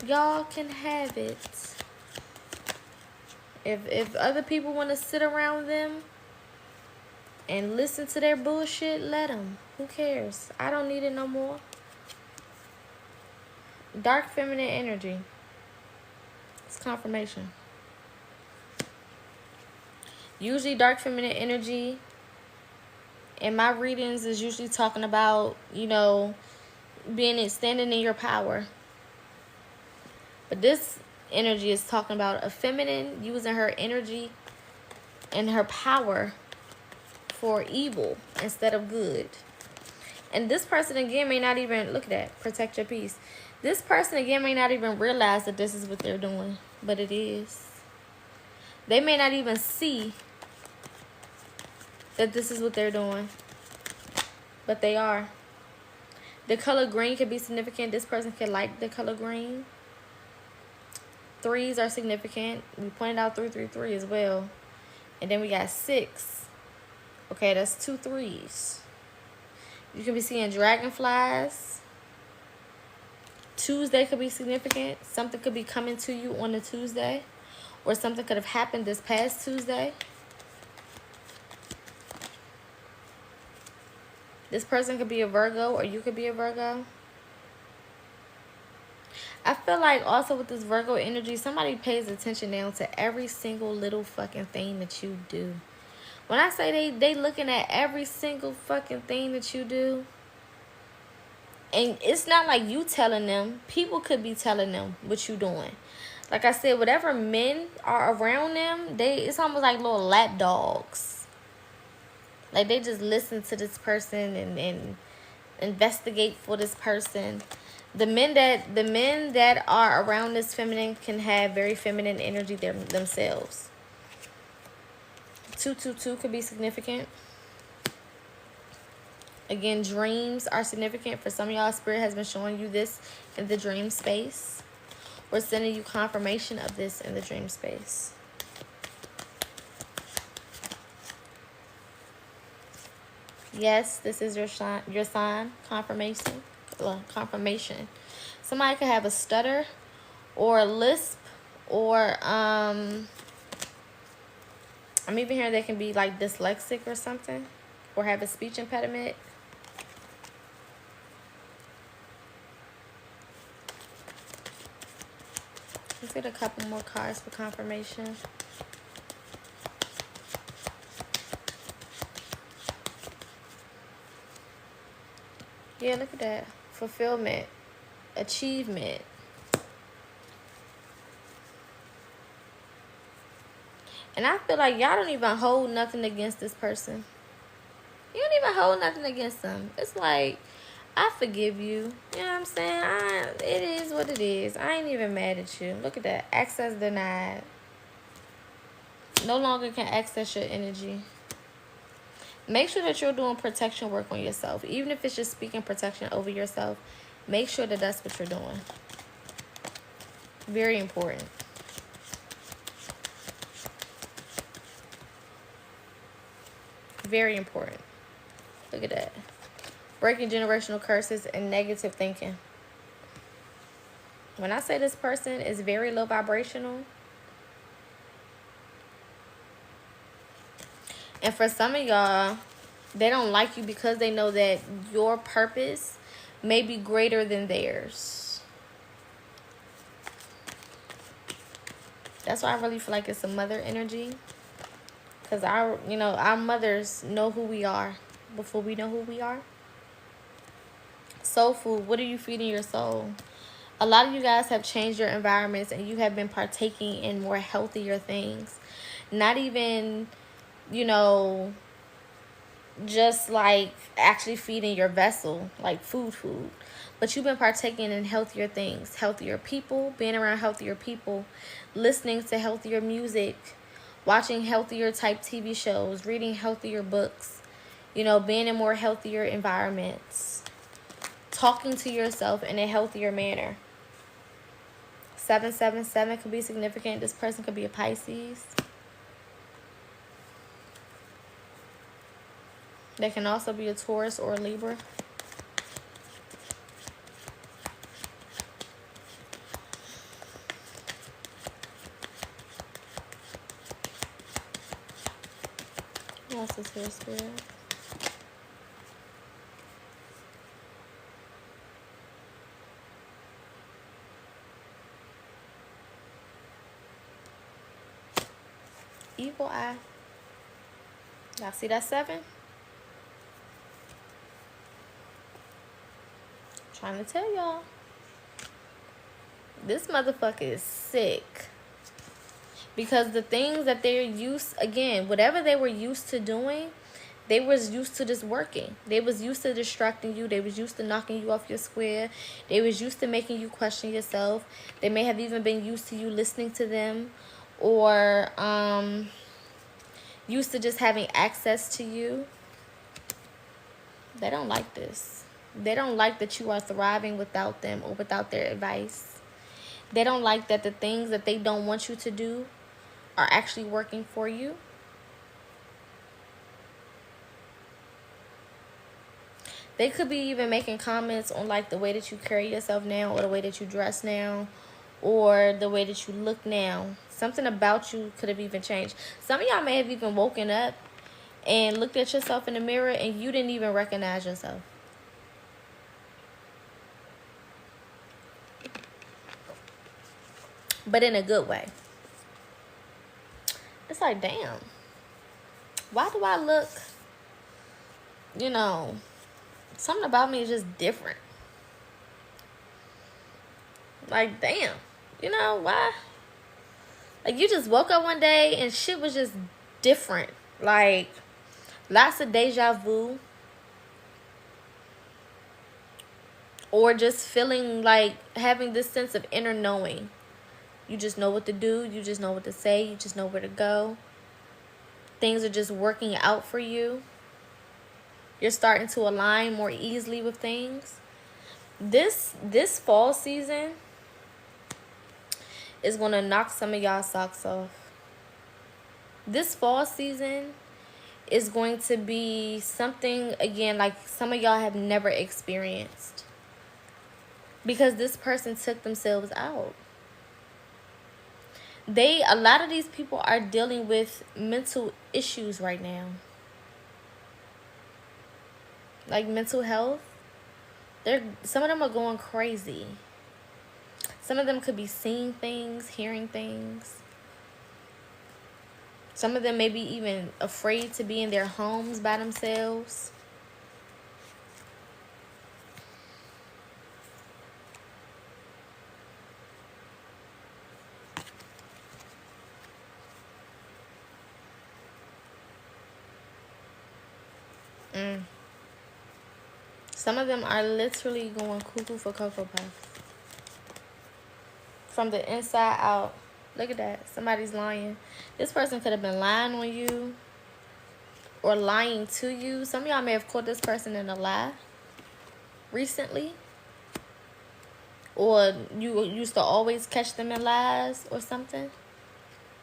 Y'all can have it. If other people want to sit around them and listen to their bullshit, let them. Who cares? I don't need it no more. Dark feminine energy. It's confirmation. Usually dark feminine energy in my readings is usually talking about, standing in your power. But this energy is talking about a feminine using her energy and her power for evil instead of good. And this person again may not even, look at that, protect your peace. This person again may not even realize that this is what they're doing, but it is. They may not even see that this is what they're doing. But they are. The color green could be significant. This person could like the color green. Threes are significant. We pointed out 333 as well. And then we got 6. Okay, that's 2 3s. You could be seeing dragonflies. Tuesday could be significant. Something could be coming to you on a Tuesday. Or something could have happened this past Tuesday. This person could be a Virgo, or you could be a Virgo. I feel like also with this Virgo energy, somebody pays attention now to every single little fucking thing that you do. When I say they looking at every single fucking thing that you do, and it's not like you telling them. People could be telling them what you doing. Like I said, whatever men are around them, it's almost like little lap dogs. Like they just listen to this person and investigate for this person. The men that are around this feminine can have very feminine energy themselves. 222 could be significant. Again, dreams are significant. For some of y'all, Spirit has been showing you this in the dream space. We're sending you confirmation of this in the dream space. Yes, this is your sign. Confirmation. Somebody could have a stutter or a lisp, or I'm even hearing they can be like dyslexic or something, or have a speech impediment. Let's get a couple more cards for confirmation. Yeah, look at that. Fulfillment. Achievement. And I feel like y'all don't even hold nothing against this person. You don't even hold nothing against them. It's like, I forgive you. You know what I'm saying? It is what it is. I ain't even mad at you. Look at that. Access denied. No longer can access your energy. Make sure that you're doing protection work on yourself. Even if it's just speaking protection over yourself, make sure that that's what you're doing. Very important. Very important. Look at that. Breaking generational curses and negative thinking. When I say this person is very low vibrational, and for some of y'all, they don't like you because they know that your purpose may be greater than theirs. That's why I really feel like it's a mother energy. Because our mothers know who we are before we know who we are. Soul food. What are you feeding your soul? A lot of you guys have changed your environments and you have been partaking in more healthier things. Not even, just like actually feeding your vessel, like food. But you've been partaking in healthier things. Healthier people, being around healthier people, listening to healthier music, watching healthier type TV shows, reading healthier books, being in more healthier environments, talking to yourself in a healthier manner. 777 could be significant. This person could be a Pisces. They can also be a Taurus or a Libra. What else is here, Spirit? Evil eye. Y'all see that 7? Trying to tell y'all. This motherfucker is sick. Because the things that they're whatever they were used to doing, they was used to just working. They was used to distracting you. They was used to knocking you off your square. They was used to making you question yourself. They may have even been used to you listening to them, or used to just having access to you, they don't like this. They don't like that you are thriving without them or without their advice. They don't like that the things that they don't want you to do are actually working for you. They could be even making comments on like the way that you carry yourself now, or the way that you dress now, or the way that you look now. Something about you could have even changed. Some of y'all may have even woken up and looked at yourself in the mirror and you didn't even recognize yourself. But in a good way. It's like, damn, why do I look, something about me is just different. Like, damn, why? Like, you just woke up one day and shit was just different. Like, lots of deja vu. Or just feeling like having this sense of inner knowing. You just know what to do. You just know what to say. You just know where to go. Things are just working out for you. You're starting to align more easily with things. This fall season is going to knock some of y'all socks off. This fall season is going to be something, again, like some of y'all have never experienced. Because this person took themselves out. A lot of these people are dealing with mental issues right now. Like mental health. Some of them are going crazy. Some of them could be seeing things, hearing things. Some of them may be even afraid to be in their homes by themselves. Some of them are literally going cuckoo for Cocoa Puffs. From the inside out. Look at that. Somebody's lying. This person could have been lying on you. Or lying to you. Some of y'all may have caught this person in a lie. Recently. Or you used to always catch them in lies or something.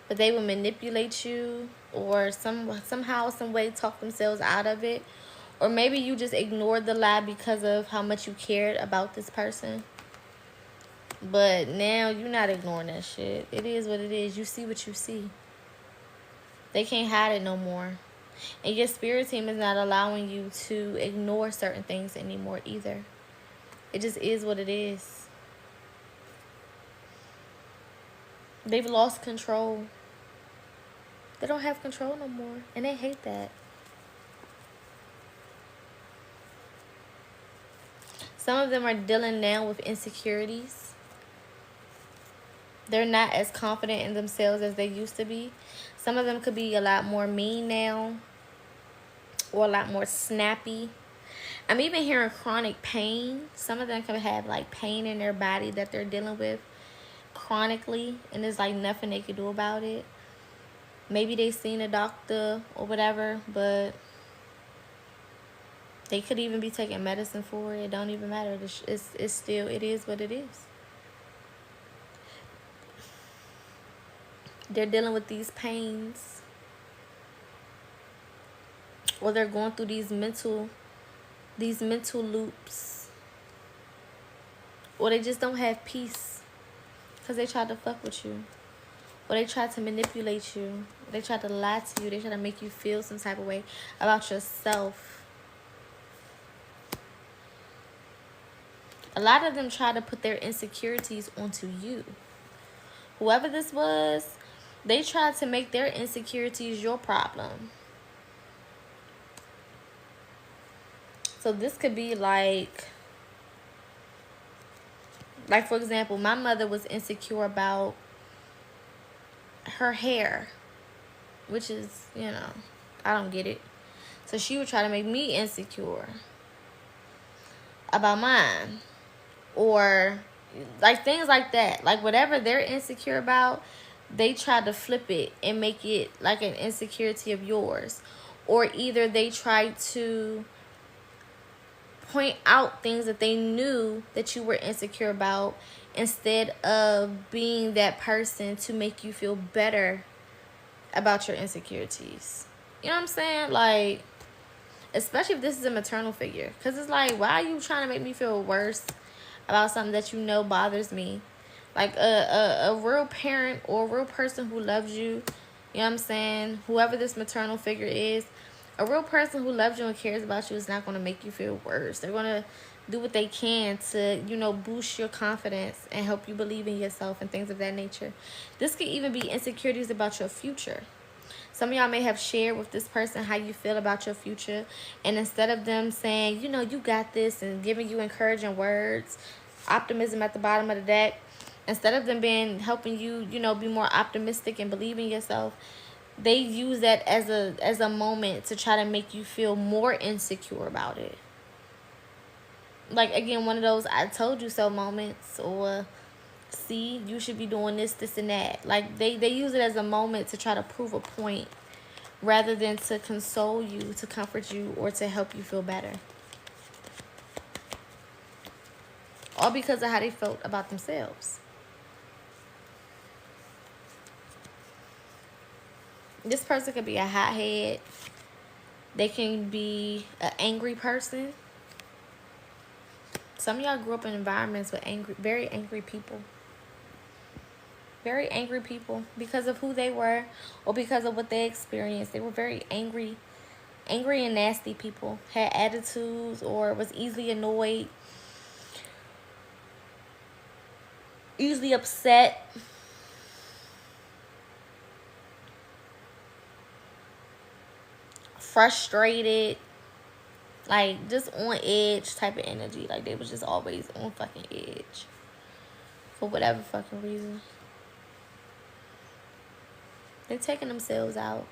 But they would manipulate you. Or somehow, some way talk themselves out of it. Or maybe you just ignored the lie because of how much you cared about this person. But now you're not ignoring that shit. It is what it is. You see what you see. They can't hide it no more. And your spirit team is not allowing you to ignore certain things anymore either. It just is what it is. They've lost control. They don't have control no more. And they hate that. Some of them are dealing now with insecurities. They're not as confident in themselves as they used to be. Some of them could be a lot more mean now. Or a lot more snappy. I'm even hearing chronic pain. Some of them could have like pain in their body that they're dealing with chronically. And there's like nothing they can do about it. Maybe they've seen a doctor or whatever. But they could even be taking medicine for it. It don't even matter. It's still, it is what it is. They're dealing with these pains. Or they're going through these mental loops. Or they just don't have peace. Because they tried to fuck with you. Or they tried to manipulate you. They tried to lie to you. They tried to make you feel some type of way about yourself. A lot of them try to put their insecurities onto you. Whoever this was, they tried to make their insecurities your problem. So this could be like for example, my mother was insecure about her hair. Which is, I don't get it. So she would try to make me insecure about mine. Or like things like that. Like whatever they're insecure about, they try to flip it and make it like an insecurity of yours. Or either they try to point out things that they knew that you were insecure about, instead of being that person to make you feel better about your insecurities. You know what I'm saying? Like, especially if this is a maternal figure. Because it's like, why are you trying to make me feel worse about something that you know bothers me? Like, a real parent or a real person who loves you, you know what I'm saying? Whoever this maternal figure is, a real person who loves you and cares about you is not going to make you feel worse. They're going to do what they can to, you know, boost your confidence and help you believe in yourself and things of that nature. This could even be insecurities about your future. Some of y'all may have shared with this person how you feel about your future. And instead of them saying, you know, you got this, and giving you encouraging words, optimism at the bottom of the deck, instead of them helping you, you know, be more optimistic and believe in yourself, they use that as a moment to try to make you feel more insecure about it. Like, again, one of those I told you so moments, or see, you should be doing this, this, and that. Like, they use it as a moment to try to prove a point rather than to console you, to comfort you, or to help you feel better. All because of how they felt about themselves. This person could be a hothead. They can be an angry person. Some of y'all grew up in environments with very angry people. Very angry people because of who they were or because of what they experienced. They were very angry and nasty people. Had attitudes or was easily annoyed, easily upset. Frustrated, like just on edge type of energy. Like, they was just always on fucking edge for whatever fucking reason. They're taking themselves out.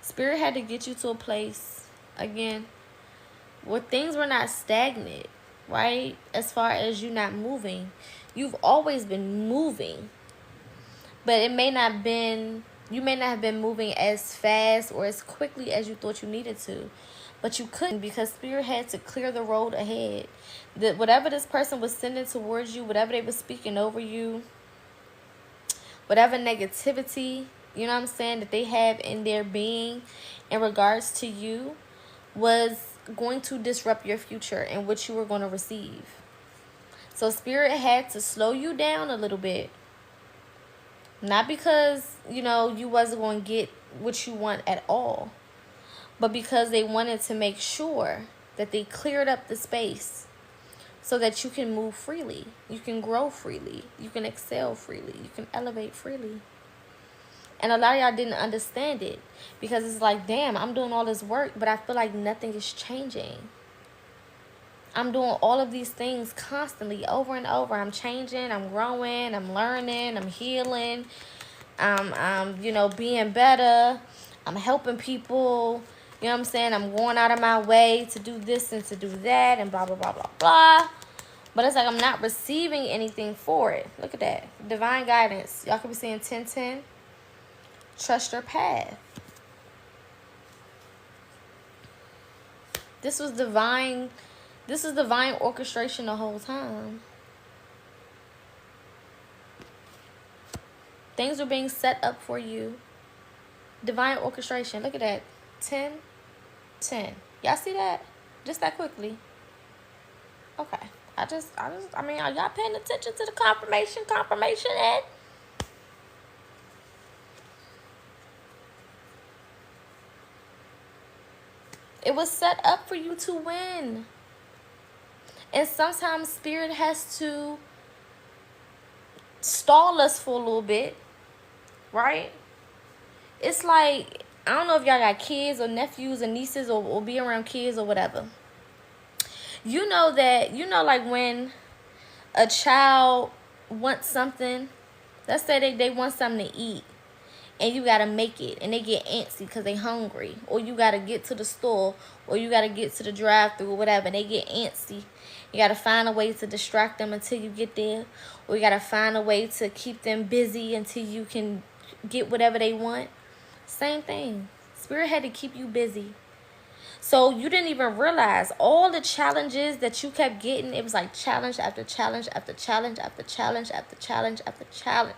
Spirit had to get you to a place, again, where things were not stagnant, right? As far as you not moving. You've always been moving, but it may not been, you may not have been moving as fast or as quickly as you thought you needed to. But you couldn't, because Spirit had to clear the road ahead. That whatever this person was sending towards you, whatever they were speaking over you, whatever negativity, you know what I'm saying, that they have in their being in regards to you, was going to disrupt your future and what you were going to receive. So Spirit had to slow you down a little bit. Not because, you know, you wasn't going to get what you want at all, but because they wanted to make sure that they cleared up the space so that you can move freely. You can grow freely. You can excel freely. You can elevate freely. And a lot of y'all didn't understand it, because it's like, damn, I'm doing all this work, but I feel like nothing is changing. I'm doing all of these things constantly, over and over. I'm changing, I'm growing, I'm learning, I'm healing. I'm you know, being better. I'm helping people. You know what I'm saying? I'm going out of my way to do this and to do that and blah, blah, blah, blah, blah. But it's like I'm not receiving anything for it. Look at that. Divine guidance. Y'all could be seeing 1010. Trust your path. This was divine. This is divine orchestration the whole time. Things are being set up for you. Divine orchestration. Look at that. 10, 10. Y'all see that? Just that quickly. Okay. I mean, are y'all paying attention to the confirmation? Confirmation, Ed? It was set up for you to win. And sometimes Spirit has to stall us for a little bit, right? It's like, I don't know if y'all got kids or nephews or nieces or be around kids or whatever. You know that, you know, like when a child wants something, let's say they want something to eat, and you gotta make it, and they get antsy because they hungry, or you gotta get to the store, or you gotta get to the drive-thru or whatever, and they get antsy. You gotta find a way to distract them until you get there, or you gotta find a way to keep them busy until you can get whatever they want. Same thing. Spirit had to keep you busy. So you didn't even realize all the challenges that you kept getting. It was like challenge after challenge after challenge after challenge after challenge after challenge.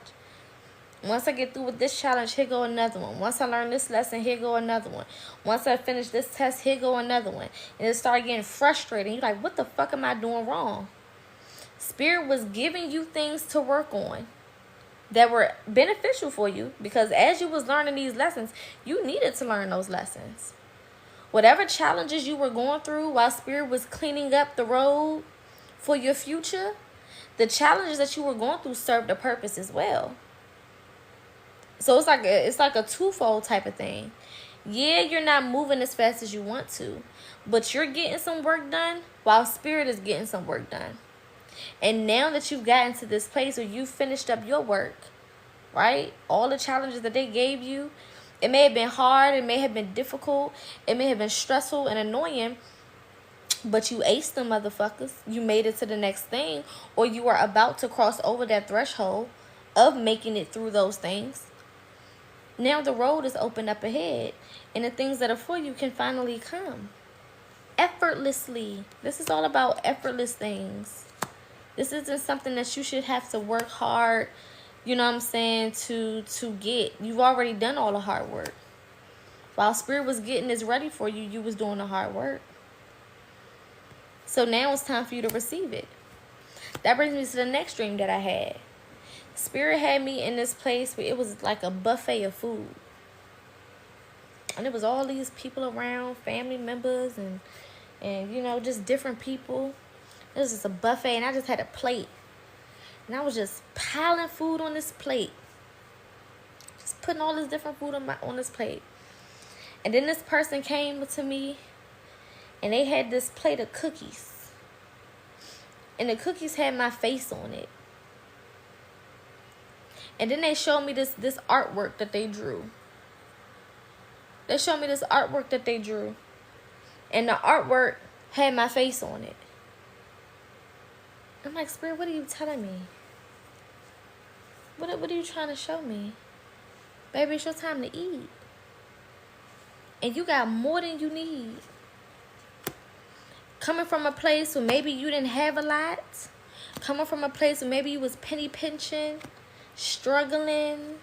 Once I get through with this challenge, here go another one. Once I learn this lesson, here go another one. Once I finish this test, here go another one. And it started getting frustrating. You're like, what the fuck am I doing wrong? Spirit was giving you things to work on that were beneficial for you, because as you was learning these lessons, you needed to learn those lessons. Whatever challenges you were going through while Spirit was cleaning up the road for your future, the challenges that you were going through served a purpose as well. So it's like a twofold type of thing. Yeah, you're not moving as fast as you want to, but you're getting some work done while Spirit is getting some work done. And now that you've gotten to this place where you finished up your work, right? All the challenges that they gave you, it may have been hard, it may have been difficult, it may have been stressful and annoying, but you aced them motherfuckers. You made it to the next thing, or you are about to cross over that threshold of making it through those things. Now the road is open up ahead, and the things that are for you can finally come effortlessly. This is all about effortless things. This isn't something that you should have to work hard, you know what I'm saying, to get. You've already done all the hard work. While Spirit was getting this ready for you, you was doing the hard work. So now it's time for you to receive it. That brings me to the next dream that I had. Spirit had me in this place where it was like a buffet of food. And it was all these people around, family members and you know, just different people. It was just a buffet, and I just had a plate. And I was just piling food on this plate. Just putting all this different food on this plate. And then this person came to me, and they had this plate of cookies. And the cookies had my face on it. And then they showed me this artwork that they drew. They showed me this artwork that they drew. And the artwork had my face on it. I'm like, Spirit, what are you telling me? What are you trying to show me? Baby, it's your time to eat. And you got more than you need. Coming from a place where maybe you didn't have a lot. Coming from a place where maybe you was penny pinching, struggling,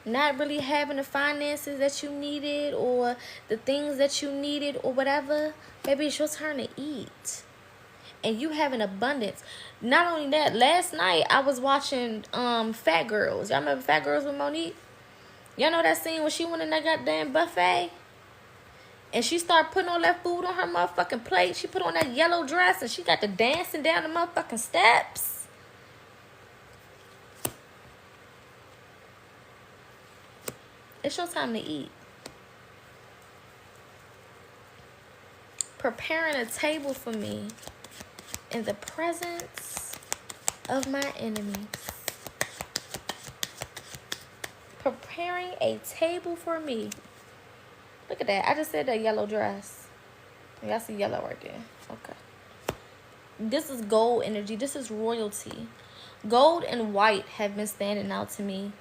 not really having the finances that you needed or the things that you needed or whatever. Baby, it's your turn to eat. And you have an abundance. Not only that, last night I was watching Fat Girls. Y'all remember Fat Girls with Monique? Y'all know that scene when she went in that goddamn buffet? And she started putting all that food on her motherfucking plate. She put on that yellow dress and she got to dancing down the motherfucking steps. It's your time to eat. Preparing a table for me in the presence of my enemies. Preparing a table for me. Look at that. I just said that yellow dress. Y'all see yellow right there. Okay. This is gold energy. This is royalty. Gold and white have been standing out to me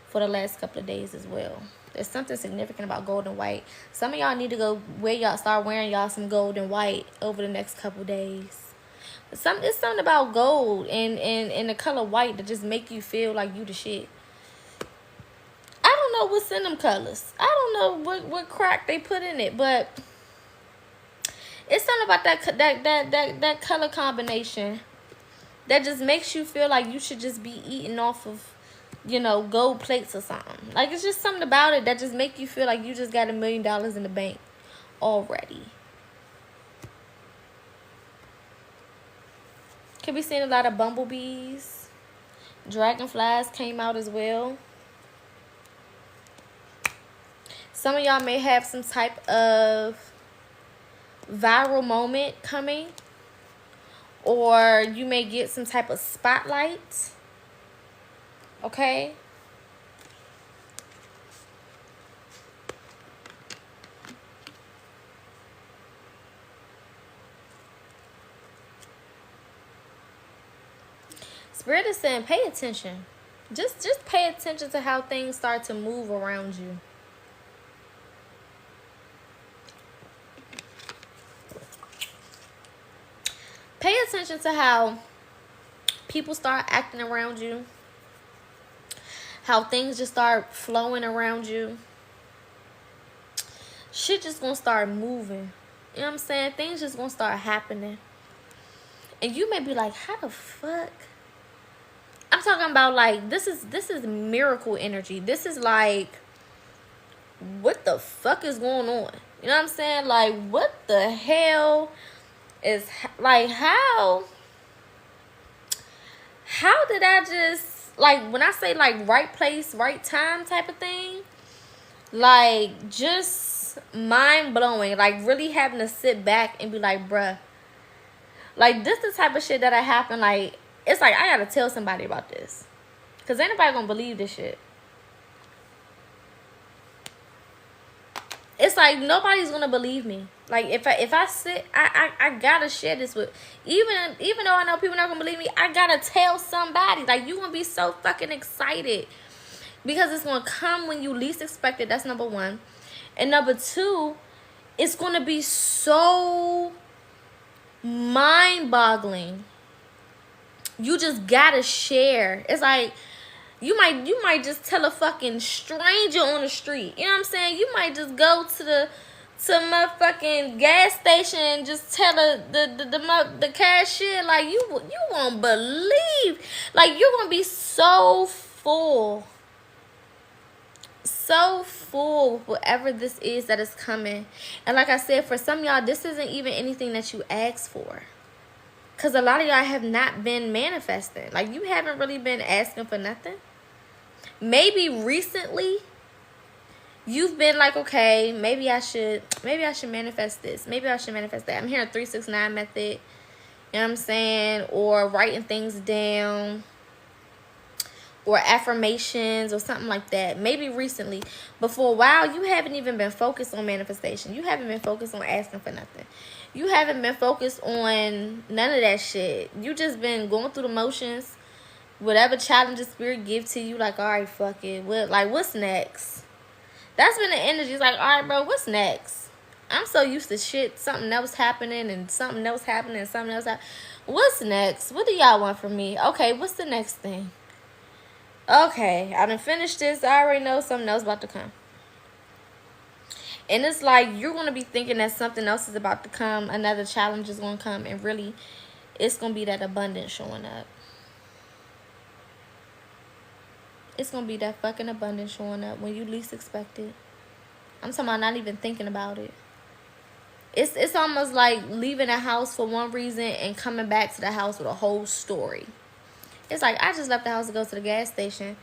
for the last couple of days as well. There's something significant about gold and white. Some of y'all need to go start wearing y'all some gold and white over the next couple of days. It's something about gold and the color white that just make you feel like you the shit. I don't know what's in them colors. I don't know what crack they put in it, but it's something about that color combination that just makes you feel like you should just be eating off of, you know, gold plates or something. Like, it's just something about it that just make you feel like you just got $1 million in the bank already. Could be seeing a lot of bumblebees. Dragonflies came out as well. Some of y'all may have some type of viral moment coming. Or you may get some type of spotlight. Okay? Spirit is saying pay attention. Just pay attention to how things start to move around you. Pay attention to how people start acting around you. How things just start flowing around you. Shit just gonna start moving. You know what I'm saying? Things just gonna start happening. And you may be like, how the fuck? I'm talking about like this is miracle energy. This is like, what the fuck is going on? You know what I'm saying? Like, what the hell is like, how did I just, like, when I say like right place, right time type of thing, like just mind blowing, like really having to sit back and be like, bruh, like this the type of shit that happened. Like, it's like I gotta tell somebody about this, cause ain't nobody gonna believe this shit. It's like nobody's gonna believe me. Like if I sit, I gotta share this with, even though I know people not gonna believe me, I gotta tell somebody. Like, you gonna be so fucking excited because it's gonna come when you least expect it. That's number one. And number two, it's gonna be so mind-boggling. You just gotta share. It's like you might just tell a fucking stranger on the street. You know what I'm saying? You might just go to motherfucking gas station and just tell the cashier, like, you won't believe. Like, you're gonna be so full with whatever this is that is coming. And like I said, for some of y'all, this isn't even anything that you asked for. Because a lot of y'all have not been manifesting. Like, you haven't really been asking for nothing. Maybe recently, you've been like, okay, maybe I should manifest this. Maybe I should manifest that. I'm hearing 369 method. You know what I'm saying? Or writing things down. Or affirmations or something like that. Maybe recently. But for a while, you haven't even been focused on manifestation. You haven't been focused on asking for nothing. You haven't been focused on none of that shit. You just been going through the motions. Whatever challenges spirit give to you, like, all right, fuck it. What's next? That's been the energy. It's like, all right, bro, what's next? I'm so used to shit. Something else happening and something else happening and something else happening. What's next? What do y'all want from me? Okay, what's the next thing? Okay, I done finished this. I already know something else about to come. And it's like you're going to be thinking that something else is about to come. Another challenge is going to come. And really, it's going to be that abundance showing up. It's going to be that fucking abundance showing up when you least expect it. I'm talking about not even thinking about it. It's almost like leaving a house for one reason and coming back to the house with a whole story. It's like I just left the house to go to the gas station.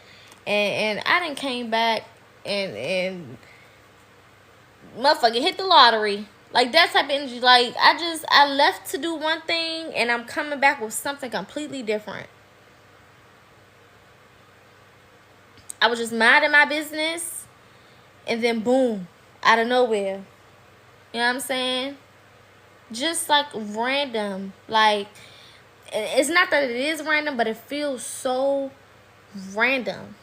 And I done came back and motherfucker hit the lottery. Like, that type of energy. Like, I left to do one thing and I'm coming back with something completely different. I was just minding my business and then boom, out of nowhere. You know what I'm saying? Just like random. Like, it's not that it is random, but it feels so random.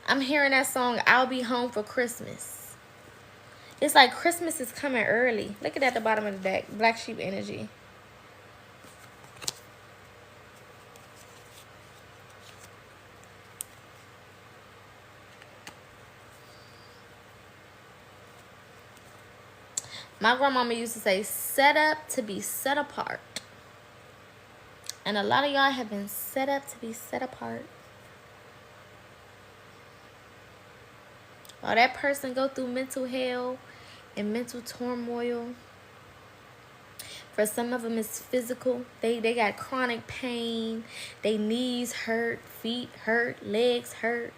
I'm hearing that song, I'll Be Home for Christmas. It's like Christmas is coming early. Look at that at the bottom of the deck. Black sheep energy. My grandmama used to say, set up to be set apart. And a lot of y'all have been set up to be set apart. While that person go through mental hell and mental turmoil. For some of them, it's physical. They got chronic pain. They knees hurt, feet hurt, legs hurt.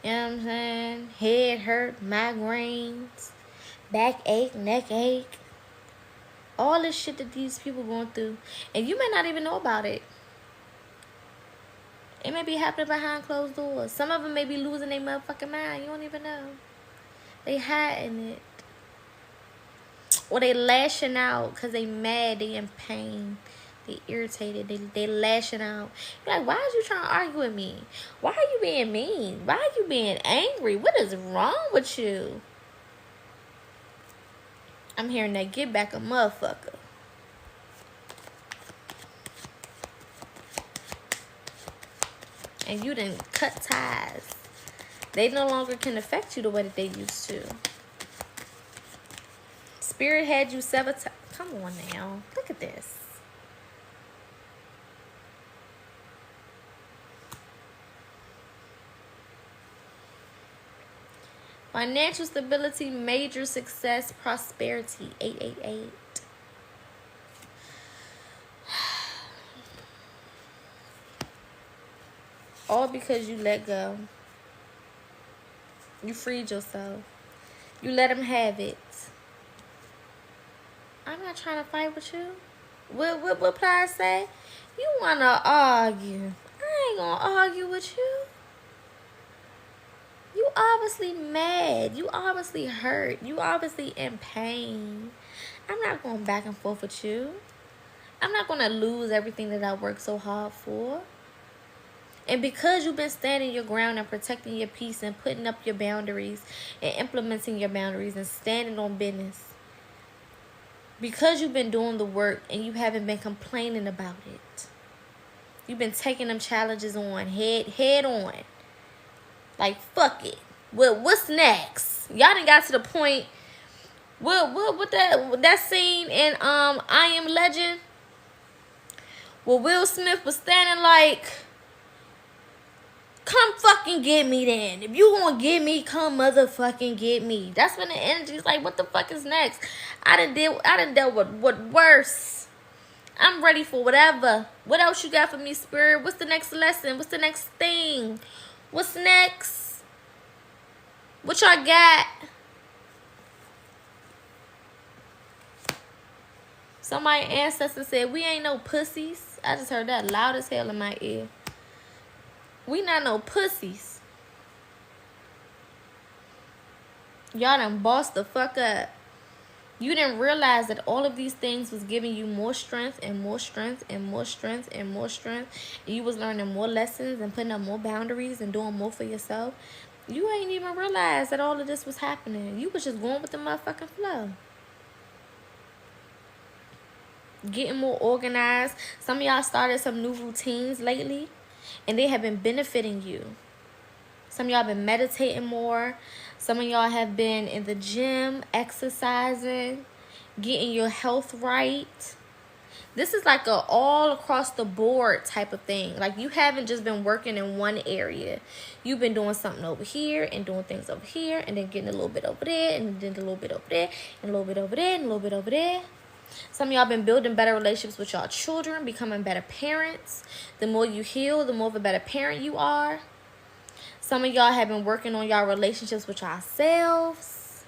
You know what I'm saying? Head hurt, migraines, back ache, neck ache. All this shit that these people going through. And you may not even know about it. It may be happening behind closed doors. Some of them may be losing their motherfucking mind. You don't even know. They hiding it. Or they lashing out because they mad, they in pain. They irritated. They lashing out. You're like, why are you trying to argue with me? Why are you being mean? Why are you being angry? What is wrong with you? I'm hearing that get back a motherfucker. And you didn't cut ties. They no longer can affect you the way that they used to. Spirit had you severed. Come on now. Look at this. Financial stability, major success, prosperity. 888. All because you let go. You freed yourself. You let him have it. I'm not trying to fight with you. What Plies say? You want to argue. I ain't going to argue with you. You obviously mad. You obviously hurt. You obviously in pain. I'm not going back and forth with you. I'm not going to lose everything that I worked so hard for. And because you've been standing your ground and protecting your peace and putting up your boundaries and implementing your boundaries and standing on business, because you've been doing the work and you haven't been complaining about it, you've been taking them challenges on head on. Like, fuck it. Well, what's next? Y'all done got to the point. What that scene in I Am Legend, where Will Smith was standing like, come fucking get me then. If you gonna get me, come motherfucking get me. That's when the energy is like, what the fuck is next? I done dealt with what worse. I'm ready for whatever. What else you got for me, Spirit? What's the next lesson? What's the next thing? What's next? What y'all got? Somebody ancestor said, we ain't no pussies. I just heard that loud as hell in my ear. We not no pussies. Y'all done bossed the fuck up. You didn't realize that all of these things was giving you more strength and more strength and more strength and more strength. And you was learning more lessons and putting up more boundaries and doing more for yourself. You ain't even realized that all of this was happening. You was just going with the motherfucking flow. Getting more organized. Some of y'all started some new routines lately, and they have been benefiting you. Some of y'all been meditating more. Some of y'all have been in the gym, exercising, getting your health right. This is like a all across the board type of thing. Like, you haven't just been working in one area. You've been doing something over here and doing things over here and then getting a little bit over there and then a little bit over there and a little bit over there and a little bit over there. Some of y'all been building better relationships with y'all children, becoming better parents. The more you heal, the more of a better parent you are. Some of y'all have been working on y'all relationships with yourselves,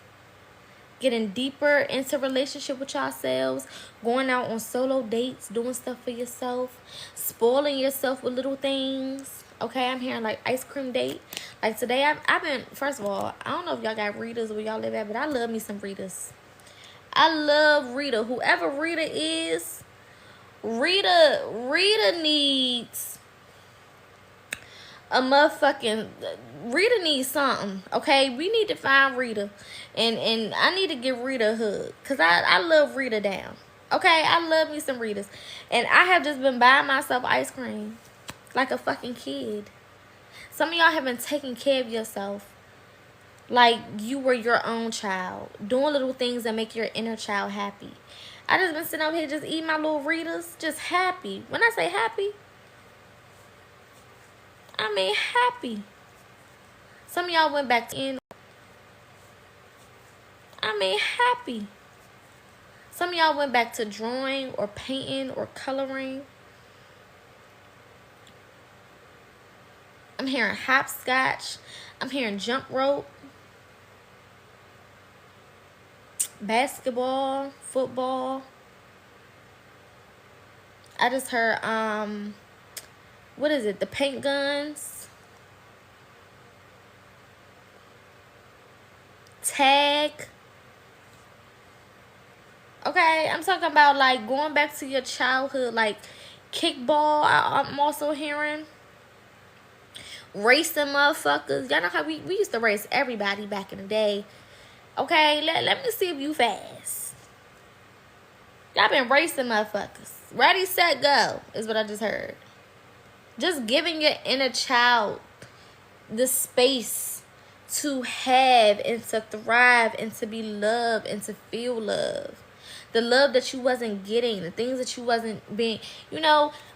getting deeper into relationship with yourselves, going out on solo dates, doing stuff for yourself, spoiling yourself with little things. Okay, I'm hearing like ice cream date. Like today, I've been, first of all, I don't know if y'all got Ritas where y'all live at, but I love me some Ritas. I love Rita. Whoever Rita is, Rita needs a motherfucking, Rita needs something. Okay, we need to find Rita, and I need to give Rita a hug, cause I love Rita down. Okay, I love me some Ritas, and I have just been buying myself ice cream like a fucking kid. Some of y'all have been taking care of yourself like you were your own child, doing little things that make your inner child happy. I just been sitting over here just eating my little Ritas, just happy. When I say happy, I mean happy. Some of y'all went back in. I mean happy. Some of y'all went back to drawing or painting or coloring. I'm hearing hopscotch. I'm hearing jump rope. Basketball, football. I just heard what is it? The paint guns. Tag. Okay, I'm talking about like going back to your childhood, like kickball. I'm also hearing racing motherfuckers. Y'all know how we used to race everybody back in the day. Okay, let me see if you fast. Y'all been racing motherfuckers. Ready, set, go is what I just heard. Just giving your inner child the space to have and to thrive and to be loved and to feel love. The love that you wasn't getting, the things that you wasn't being,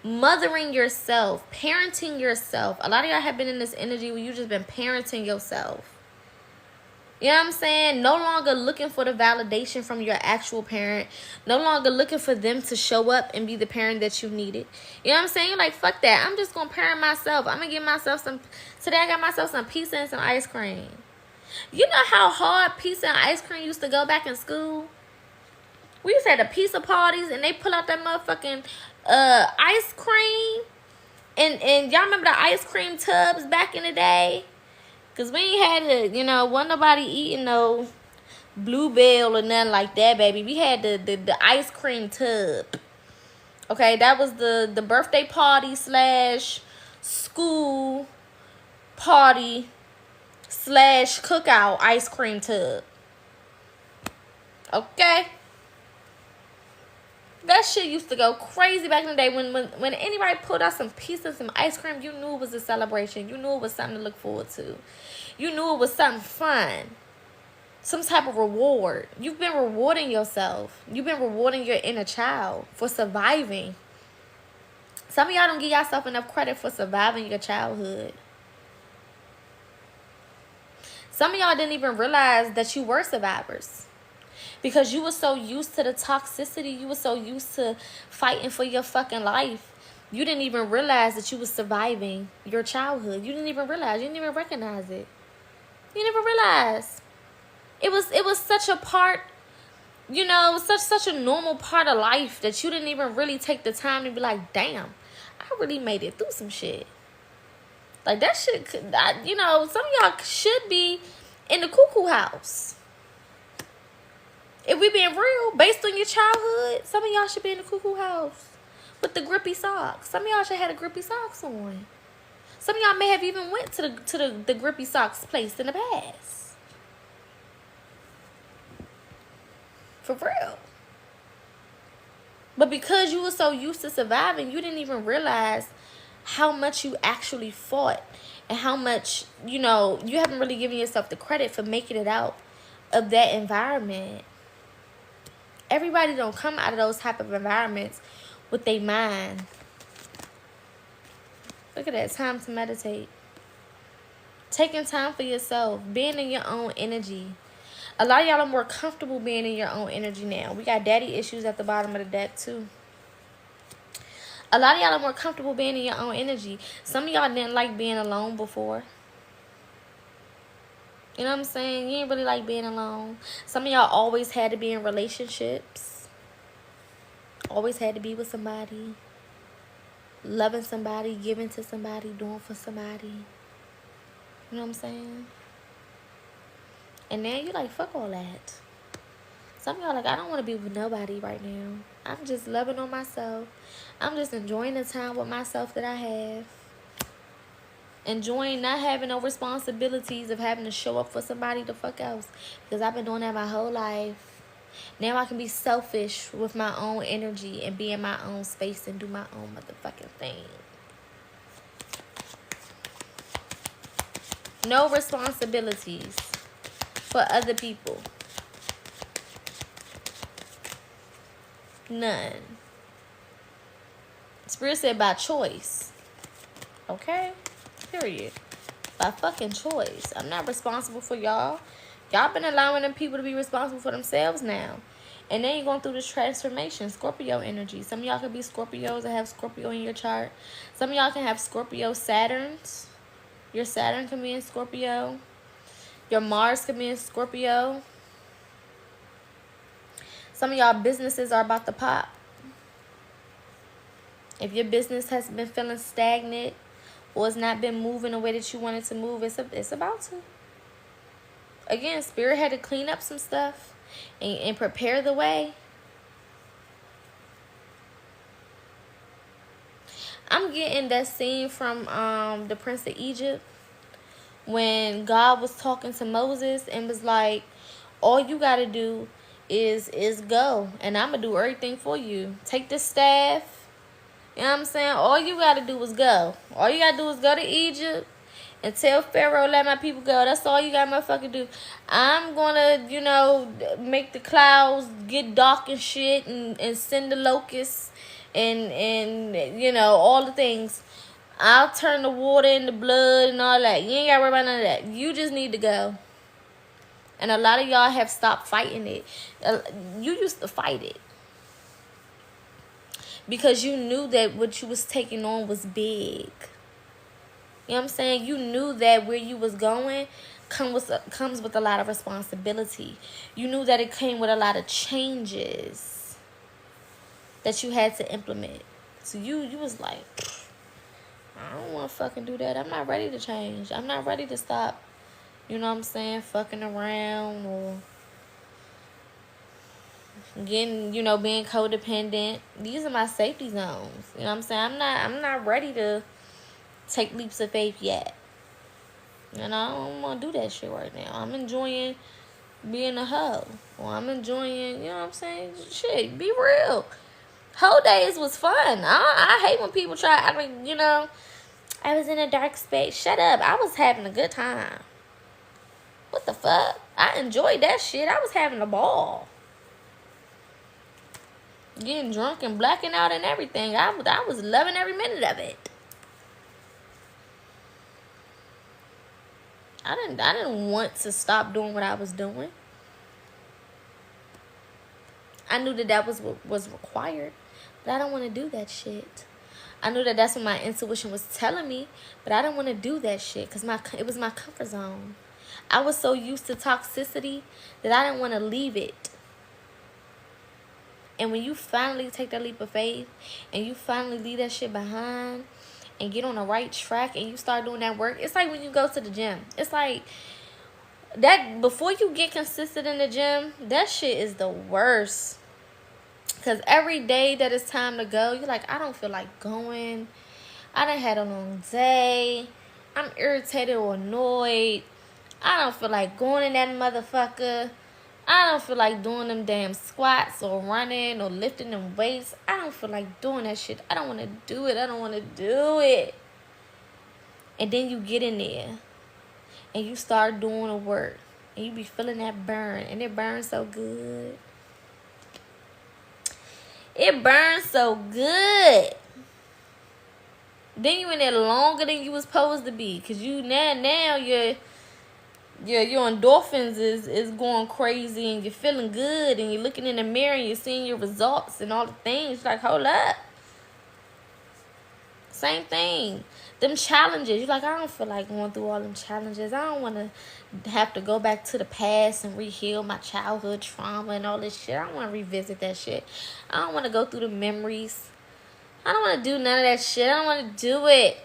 mothering yourself, parenting yourself. A lot of y'all have been in this energy where you just been parenting yourself. You know what I'm saying? No longer looking for the validation from your actual parent. No longer looking for them to show up and be the parent that you needed. You know what I'm saying? You're like, fuck that. I'm just going to parent myself. I'm going to give myself today I got myself some pizza and some ice cream. You know how hard pizza and ice cream used to go back in school? We used to have the pizza parties and they pull out that motherfucking ice cream. And y'all remember the ice cream tubs back in the day? Because we ain't had to, wasn't nobody eating no Bluebell or nothing like that, baby. We had the ice cream tub. Okay, that was the birthday party / school party / cookout ice cream tub. Okay? That shit used to go crazy back in the day. When anybody pulled out some pizza and some ice cream, you knew it was a celebration. You knew it was something to look forward to. You knew it was something fun. Some type of reward. You've been rewarding yourself. You've been rewarding your inner child for surviving. Some of y'all don't give yourself enough credit for surviving your childhood. Some of y'all didn't even realize that you were survivors. Because you were so used to the toxicity. You were so used to fighting for your fucking life. You didn't even realize that you was surviving your childhood. You didn't even realize. You didn't even recognize it. You never realized. It was such a part, such a normal part of life that you didn't even really take the time to be like, damn, I really made it through some shit. Like that shit, some of y'all should be in the cuckoo house. If we being real, based on your childhood, some of y'all should be in the cuckoo house with the grippy socks. Some of y'all should have the grippy socks on. Some of y'all may have even went to the grippy socks place in the past. For real. But because you were so used to surviving, you didn't even realize how much you actually fought and how much, you haven't really given yourself the credit for making it out of that environment. Everybody don't come out of those type of environments with their mind. Look at that. Time to meditate. Taking time for yourself. Being in your own energy. A lot of y'all are more comfortable being in your own energy now. We got daddy issues at the bottom of the deck too. A lot of y'all are more comfortable being in your own energy. Some of y'all didn't like being alone before. You know what I'm saying? You ain't really like being alone. Some of y'all always had to be in relationships. Always had to be with somebody. Loving somebody, giving to somebody, doing for somebody. You know what I'm saying? And now you like, fuck all that. Some of y'all like, I don't want to be with nobody right now. I'm just loving on myself. I'm just enjoying the time with myself that I have. Enjoying not having no responsibilities of having to show up for somebody the fuck else. Because I've been doing that my whole life. Now I can be selfish with my own energy and be in my own space and do my own motherfucking thing. No responsibilities for other people. None. Spirit said by choice. Okay? Period. By fucking choice. I'm not responsible for y'all. Y'all been allowing them people to be responsible for themselves now. And then you're going through this transformation. Scorpio energy. Some of y'all could be Scorpios that have Scorpio in your chart. Some of y'all can have Scorpio Saturns. Your Saturn can be in Scorpio. Your Mars can be in Scorpio. Some of y'all businesses are about to pop. If your business has been feeling stagnant or it's not been moving the way that you want it to move, it's about to. Again, Spirit had to clean up some stuff and prepare the way. I'm getting that scene from the Prince of Egypt when God was talking to Moses and was like, all you gotta do is go, and I'm gonna do everything for you. Take the staff. You know what I'm saying? All you gotta do is go. All you gotta do is go to Egypt and tell Pharaoh, let my people go. That's all you got motherfucking do. I'm gonna, make the clouds get dark and shit, and send the locusts and all the things. I'll turn the water into blood and all that. You ain't gotta worry about none of that. You just need to go. And a lot of y'all have stopped fighting it. You used to fight it because you knew that what you was taking on was big. You know what I'm saying? You knew that where you was going comes with a lot of responsibility. You knew that it came with a lot of changes that you had to implement. So you was like, I don't want to fucking do that. I'm not ready to change. I'm not ready to stop, you know what I'm saying, fucking around or getting, being codependent. These are my safety zones. You know what I'm saying? I'm not ready to take leaps of faith yet. I don't want to do that shit right now. I'm enjoying being a hoe. Or I'm enjoying, you know what I'm saying? Shit, be real. Hoe days was fun. I hate when people try, I was in a dark space. Shut up. I was having a good time. What the fuck? I enjoyed that shit. I was having a ball. Getting drunk and blacking out and everything. I was loving every minute of it. I didn't want to stop doing what I was doing. I knew that was what was required, but I don't want to do that shit. I knew that that's what my intuition was telling me, but I didn't want to do that shit because it was my comfort zone. I was so used to toxicity that I didn't want to leave it. And when you finally take that leap of faith and you finally leave that shit behind and get on the right track and you start doing that work, it's like when you go to the gym. It's like that before you get consistent in the gym, that shit is the worst. Because every day that it's time to go, you're like, I don't feel like going. I done had a long day. I'm irritated or annoyed. I don't feel like going in that motherfucker. I don't feel like doing them damn squats or running or lifting them weights. I don't feel like doing that shit. I don't want to do it. I don't want to do it. And then you get in there and you start doing the work and you be feeling that burn, and it burns so good. It burns so good. Then you in there longer than you was supposed to be, cause you now your endorphins is going crazy and you're feeling good and you're looking in the mirror and you're seeing your results and all the things. Like, hold up. Same thing. Them challenges. You're like, I don't feel like going through all them challenges. I don't want to have to go back to the past and re-heal my childhood trauma and all this shit. I don't want to revisit that shit. I don't want to go through the memories. I don't want to do none of that shit. I don't want to do it.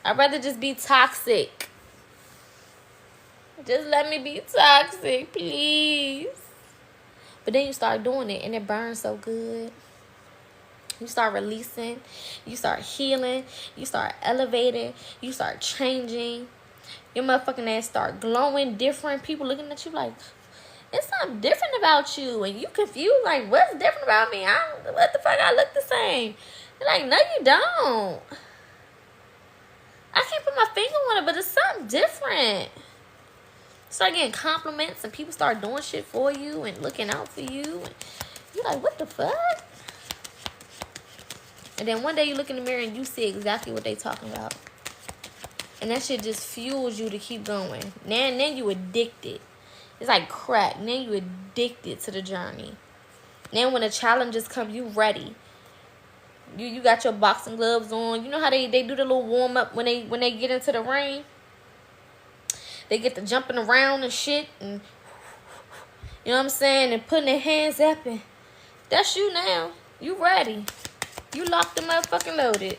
I'd rather just be toxic. Just let me be toxic, please. But then you start doing it and it burns so good. You start releasing. You start healing. You start elevating. You start changing. Your motherfucking ass start glowing different. People looking at you like, it's something different about you. And you confused, like, what's different about me? What the fuck? I look the same. They're like, no, you don't. I can't put my finger on it, but it's something different. Start getting compliments and people start doing shit for you and looking out for you. And you're like, what the fuck? And then one day you look in the mirror and you see exactly what they talking about. And that shit just fuels you to keep going. Then you addicted. It's like crack. Then you addicted to the journey. Then when the challenges come, you ready. You got your boxing gloves on. You know how they do the little warm up when they get into the ring? They get to jumping around and shit. And you know what I'm saying? And putting their hands up. And that's you now. You ready. You locked and motherfucking loaded.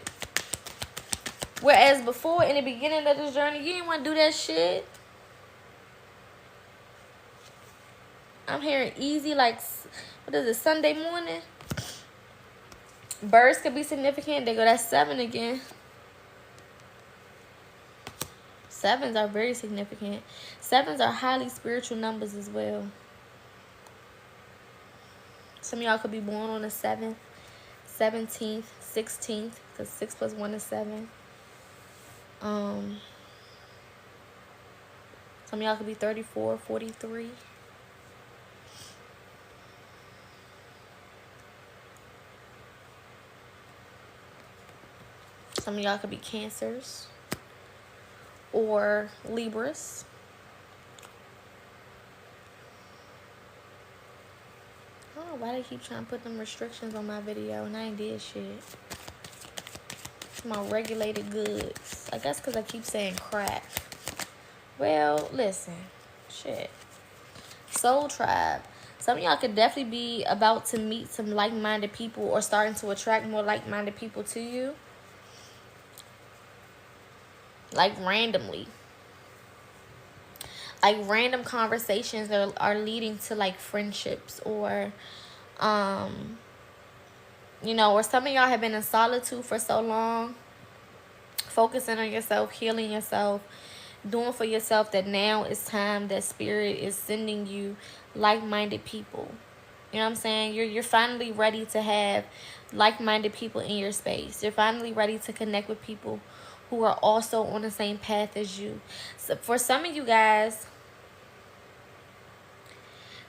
Whereas before, in the beginning of this journey, you didn't want to do that shit. I'm hearing easy, like, what is it, Sunday morning? Birds could be significant. They go that 7 again. 7s are very significant. 7s are highly spiritual numbers as well. Some of y'all could be born on the 7th, 17th, 16th, because 6 plus 1 is 7. Some of y'all could be 34, 43. Some of y'all could be Cancers or Libras. I don't know why they keep trying to put them restrictions on my video and I ain't did shit. My regulated goods. I guess because I keep saying crack. Well, listen. Shit. Soul Tribe. Some of y'all could definitely be about to meet some like-minded people or starting to attract more like-minded people to you. Like randomly. Like random conversations are leading to like friendships or you know, or some of y'all have been in solitude for so long, focusing on yourself, healing yourself, doing for yourself, that now it's time that Spirit is sending you like-minded people. You know what I'm saying? You're finally ready to have like-minded people in your space. You're finally ready to connect with people who are also on the same path as you. So for some of you guys,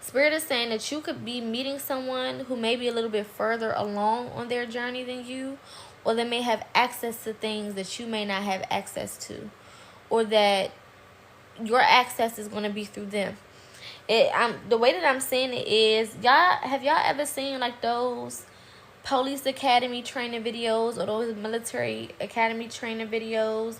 Spirit is saying that you could be meeting someone who may be a little bit further along on their journey than you, or they may have access to things that you may not have access to, or that your access is going to be through them. The way that I'm saying it is, have y'all ever seen like those police academy training videos or those military academy training videos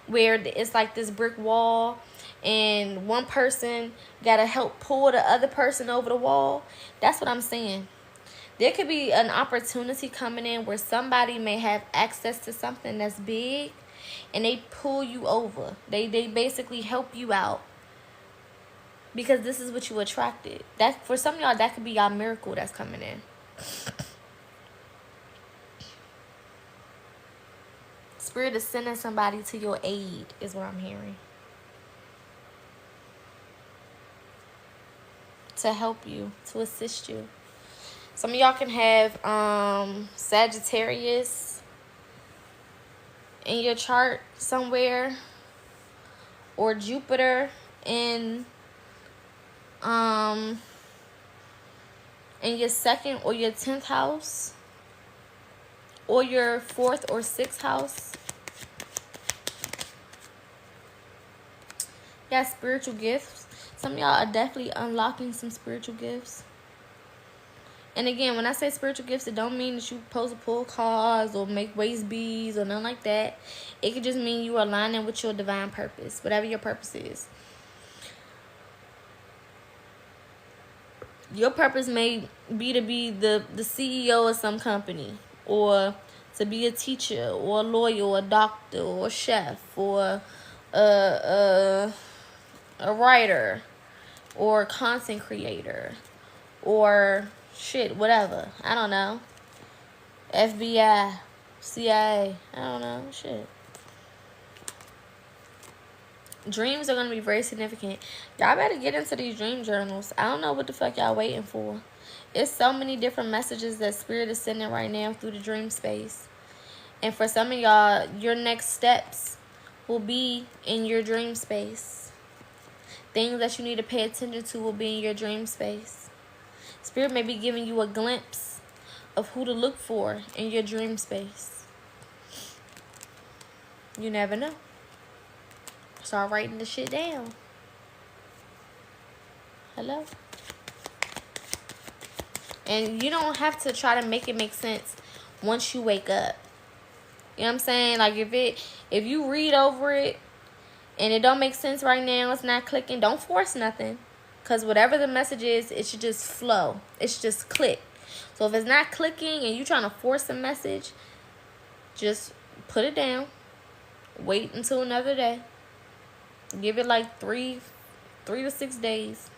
where it's like this brick wall and one person gotta help pull the other person over the wall? That's what I'm saying. There could be an opportunity coming in where somebody may have access to something that's big and they pull you over. They basically help you out because this is what you attracted. That for some of y'all, that could be y'all miracle that's coming in. Spirit is sending somebody to your aid is what I'm hearing. To help you, to assist you. Some of y'all can have Sagittarius in your chart somewhere, or Jupiter in your 2nd or your 10th house, or your 4th or 6th house. Yeah, spiritual gifts. Some of y'all are definitely unlocking some spiritual gifts. And again, when I say spiritual gifts, it don't mean that you're supposed to pull cards or make waist beads or nothing like that. It could just mean you are aligning with your divine purpose, whatever your purpose is. Your purpose may be to be the CEO of some company, or to be a teacher, or a lawyer, or a doctor, or a chef, or a writer, or a content creator, or shit, whatever. I don't know. FBI, CIA, I don't know, shit. Dreams are going to be very significant. Y'all better get into these dream journals. I don't know what the fuck y'all waiting for. It's so many different messages that Spirit is sending right now through the dream space. And for some of y'all, your next steps will be in your dream space. Things that you need to pay attention to will be in your dream space. Spirit may be giving you a glimpse of who to look for in your dream space. You never know. Start writing the shit down. Hello? And you don't have to try to make it make sense once you wake up. You know what I'm saying? Like if you read over it and it don't make sense right now, it's not clicking, don't force nothing. Because whatever the message is, it should just flow. It should just click. So if it's not clicking and you trying to force a message, just put it down. Wait until another day. Give it like 3 to 6 days.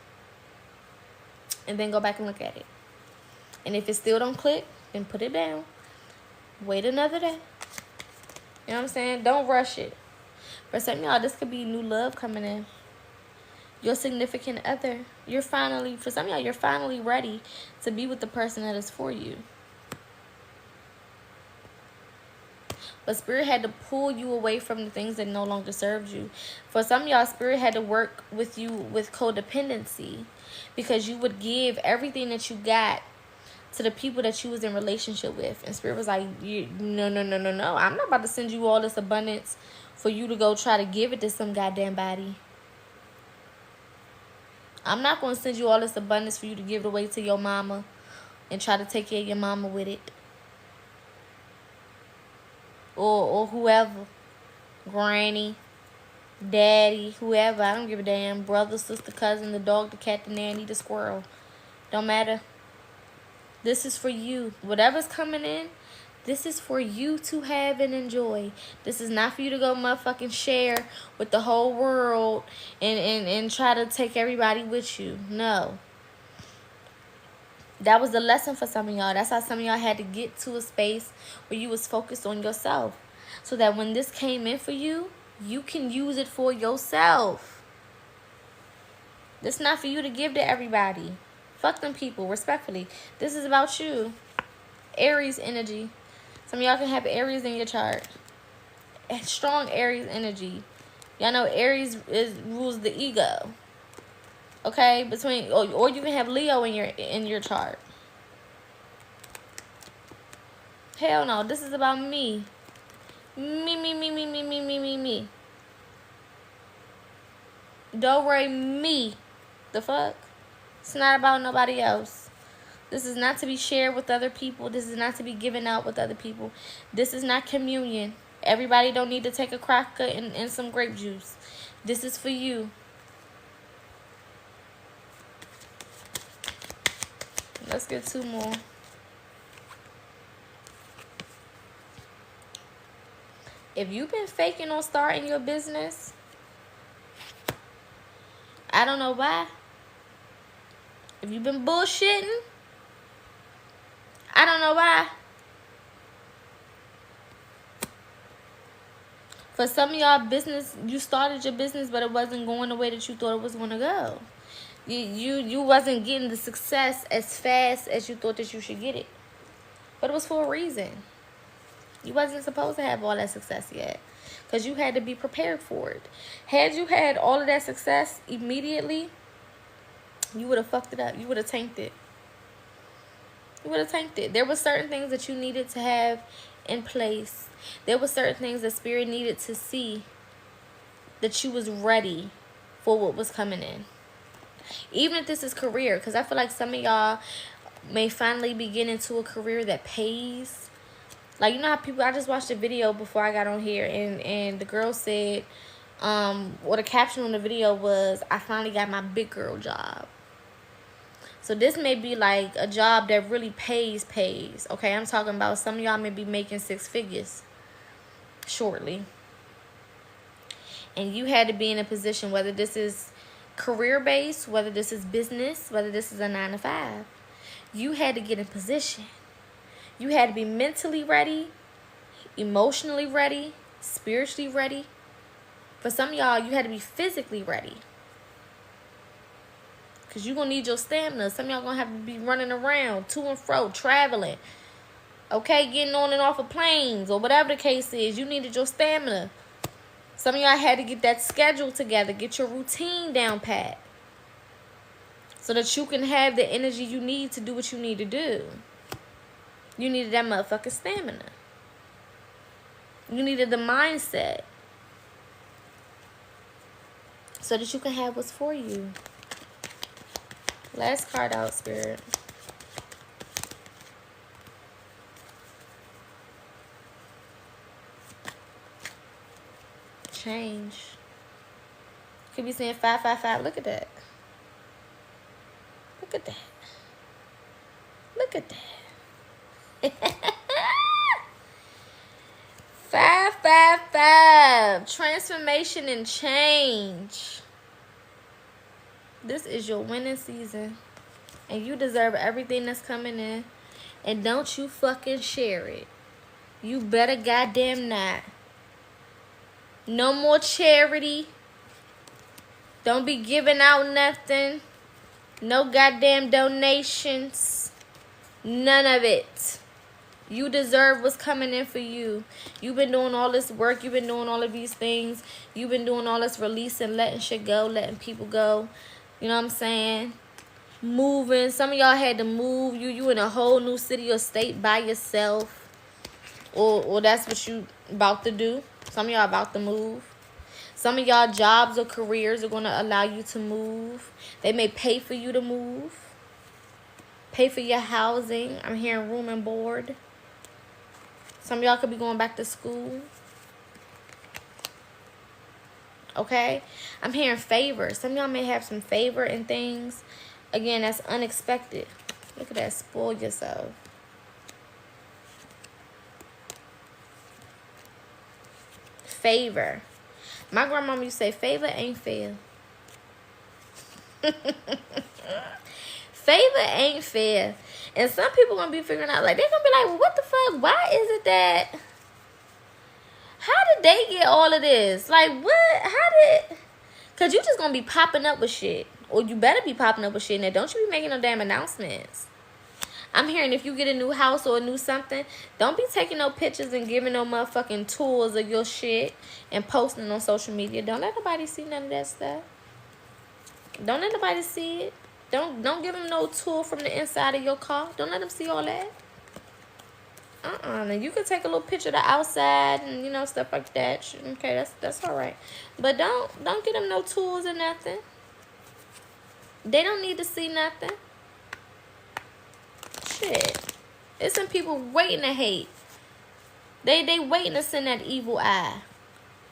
And then go back and look at it. And if it still don't click, then put it down. Wait another day. You know what I'm saying? Don't rush it. For some of y'all, this could be new love coming in. Your significant other. For some of y'all, you're finally ready to be with the person that is for you. But Spirit had to pull you away from the things that no longer served you. For some of y'all, Spirit had to work with you with codependency. Because you would give everything that you got to the people that you was in relationship with. And Spirit was like, no. I'm not about to send you all this abundance for you to go try to give it to some goddamn body. I'm not going to send you all this abundance for you to give it away to your mama and try to take care of your mama with it. Or whoever. Granny, daddy, whoever. I don't give a damn. Brother, sister, cousin, the dog, the cat, the nanny, the squirrel. Don't matter. This is for you. Whatever's coming in, this is for you to have and enjoy. This is not for you to go motherfucking share with the whole world and try to take everybody with you. No. That was the lesson for some of y'all. That's how some of y'all had to get to a space where you was focused on yourself. So that when this came in for you, you can use it for yourself. This is not for you to give to everybody. Fuck them people, respectfully. This is about you. Aries energy. Some of y'all can have Aries in your chart. Strong Aries energy. Y'all know Aries rules the ego. Okay? Or you can have Leo in your chart. Hell no. This is about me. Me. Don't worry, me. The fuck? It's not about nobody else. This is not to be shared with other people. This is not to be given out with other people. This is not communion. Everybody don't need to take a cracker and some grape juice. This is for you. Let's get 2 more. If you've been faking on starting your business, I don't know why. If you've been bullshitting, I don't know why. For some of y'all, you started your business, but it wasn't going the way that you thought it was going to go. You wasn't getting the success as fast as you thought that you should get it. But it was for a reason. You wasn't supposed to have all that success yet. Because you had to be prepared for it. Had you had all of that success immediately, you would have fucked it up. You would have tanked it. There were certain things that you needed to have in place. There were certain things that Spirit needed to see that you was ready for what was coming in. Even if this is career, because I feel like some of y'all may finally be getting into a career that pays. Like, you know how I just watched a video before I got on here, and the girl said, well, the caption on the video was, I finally got my big girl job. So this may be like a job that really pays. Okay, I'm talking about some of y'all may be making 6 figures shortly. And you had to be in a position, whether this is career-based, whether this is business, whether this is a 9-to-5. You had to get in position. You had to be mentally ready, emotionally ready, spiritually ready. For some of y'all, you had to be physically ready. Because you're going to need your stamina. Some of y'all going to have to be running around, to and fro, traveling. Okay, getting on and off of planes or whatever the case is. You needed your stamina. Some of y'all had to get that schedule together. Get your routine down pat. So that you can have the energy you need to do what you need to do. You needed that motherfucking stamina. You needed the mindset. So that you can have what's for you. Last card out, Spirit. Change. Could be saying 555. Look at that. Look at that. Look at that. 555. Transformation and change. This is your winning season. And you deserve everything that's coming in. And don't you fucking share it. You better goddamn not. No more charity. Don't be giving out nothing. No goddamn donations. None of it. You deserve what's coming in for you. You've been doing all this work. You've been doing all of these things. You've been doing all this releasing, letting shit go, letting people go. You know what I'm saying? Moving. Some of y'all had to move. You in a whole new city or state by yourself. Or that's what you about to do. Some of y'all about to move. Some of y'all jobs or careers are going to allow you to move. They may pay for you to move. Pay for your housing. I'm hearing room and board. Some of y'all could be going back to school. Okay? I'm hearing favor. Some of y'all may have some favor and things. Again, that's unexpected. Look at that. Spoil yourself. Favor. My grandmama used to say, favor ain't fair. Favor ain't fair. And some people gonna be figuring out, like, they're gonna be like, well, what the fuck? Why is it that? How did they get all of this? Like, what? How did? Because you just gonna be popping up with shit. Or you better be popping up with shit. Now, don't you be making no damn announcements. I'm hearing if you get a new house or a new something, don't be taking no pictures and giving no motherfucking tours of your shit and posting on social media. Don't let nobody see none of that stuff. Don't let nobody see it. Don't give them no tour from the inside of your car. Don't let them see all that. Now you can take a little picture of the outside and, you know, stuff like that. Okay, that's all right. But don't get them no tours or nothing. They don't need to see nothing. Shit. There's some people waiting to hate. They waiting to send that evil eye.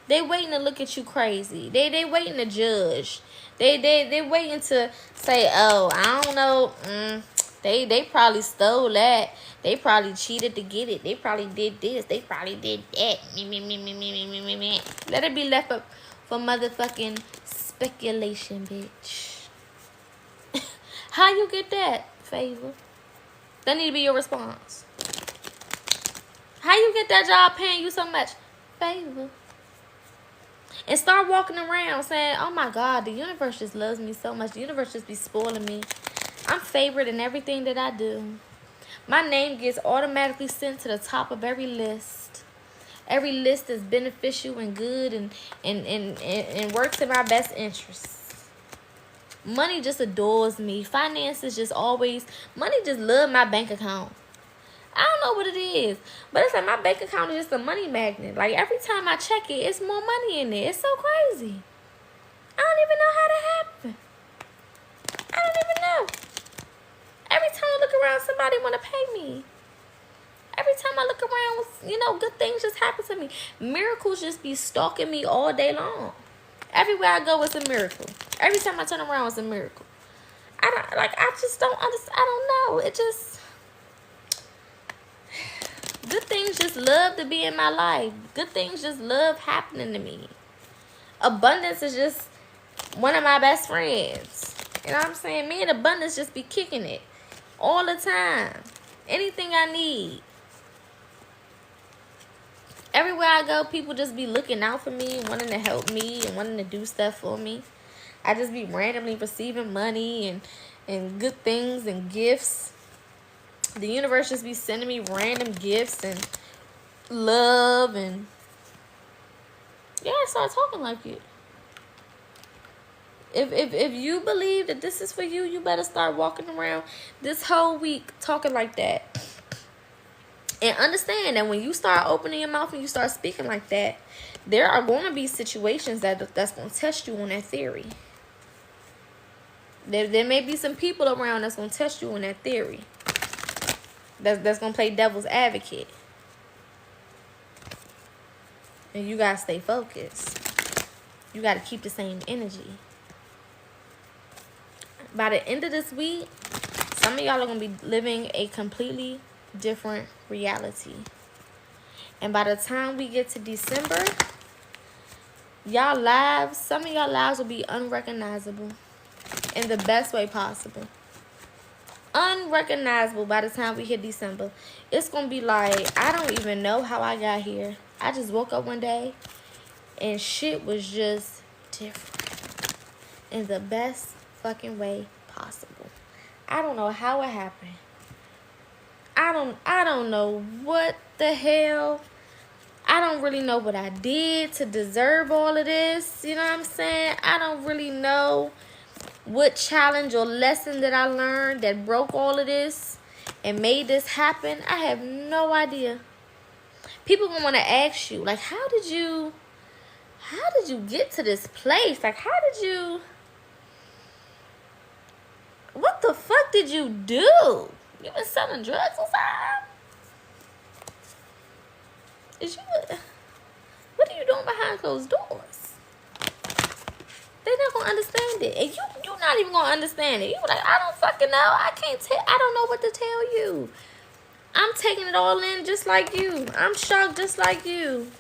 They waiting to look at you crazy. They waiting to judge. They waiting to say, oh, I don't know. They probably stole that. They probably cheated to get it. They probably did this. They probably did that. Me. Let it be left up for motherfucking speculation, bitch. How you get that favor? That need to be your response. How you get that job paying you so much? Favor. And start walking around saying, oh my God, the universe just loves me so much. The universe just be spoiling me. I'm favored in everything that I do. My name gets automatically sent to the top of every list. Every list is beneficial and good and works in my best interests. Money just adores me. Finances just always, money just love my bank account. I don't know what it is, but it's like my bank account is just a money magnet. Like every time I check it, it's more money in there. It's so crazy. I don't even know how that happened. I don't even know. Every time I look around, somebody want to pay me. Every time I look around, you know, good things just happen to me. Miracles just be stalking me all day long. Everywhere I go, it's a miracle. Every time I turn around, it's a miracle. I just don't understand. I don't know. It just... Good things just love to be in my life. Good things just love happening to me. Abundance is just one of my best friends. You know what I'm saying? Me and abundance just be kicking it all the time. Anything I need. Everywhere I go, people just be looking out for me and wanting to help me and wanting to do stuff for me. I just be randomly receiving money and good things and gifts. The universe just be sending me random gifts and love and... Yeah, I start talking like it. If you believe that this is for you, you better start walking around this whole week talking like that. And understand that when you start opening your mouth and you start speaking like that, there are going to be situations that's going to test you on that theory. There may be some people around that's going to test you on that theory. That's going to play devil's advocate. And you got to stay focused. You got to keep the same energy. By the end of this week, some of y'all are going to be living a completely different reality. And by the time we get to December, y'all lives, some of y'all lives will be unrecognizable in the best way possible. unrecognizable by the time we hit December. It's gonna be like, I don't even know how I got here. I just woke up one day and shit was just different in the best fucking way possible. I don't know how it happened. I don't know what the hell. I don't really know what I did to deserve all of this. You know what I'm saying? I don't really know what challenge or lesson that I learned that broke all of this and made this happen. I have no idea. People gonna want to ask you, like, how did you get to this place? Like, how did you, what the fuck did you do? You been selling drugs or something? What are you doing behind closed doors? They're not gonna understand it. And you're not even gonna understand it. You're like, I don't fucking know. I don't know what to tell you. I'm taking it all in just like you. I'm shocked just like you.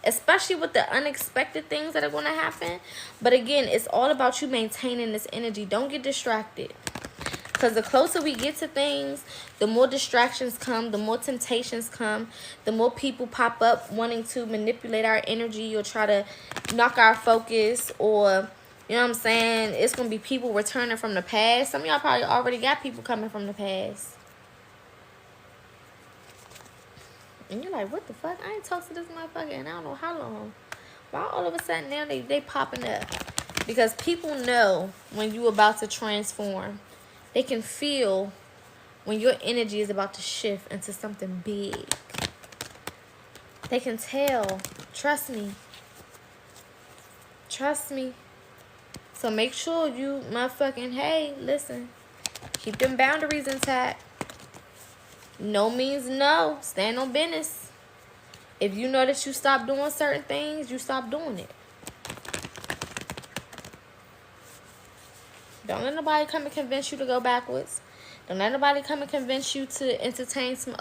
Especially with the unexpected things that are gonna happen. But again, it's all about you maintaining this energy. Don't get distracted. Because the closer we get to things, the more distractions come, the more temptations come, the more people pop up wanting to manipulate our energy or try to knock our focus, or, you know what I'm saying, it's going to be people returning from the past. Some of y'all probably already got people coming from the past. And you're like, what the fuck? I ain't talked to this motherfucker in I don't know how long. Why all of a sudden now they popping up? Because people know when you about to transform. They can feel when your energy is about to shift into something big. They can tell. Trust me. Trust me. So make sure you motherfucking, hey, listen. Keep them boundaries intact. No means no. Stand on business. If you know that you stop doing certain things, you stop doing it. Don't let nobody come and convince you to go backwards. Don't let nobody come and convince you to entertain some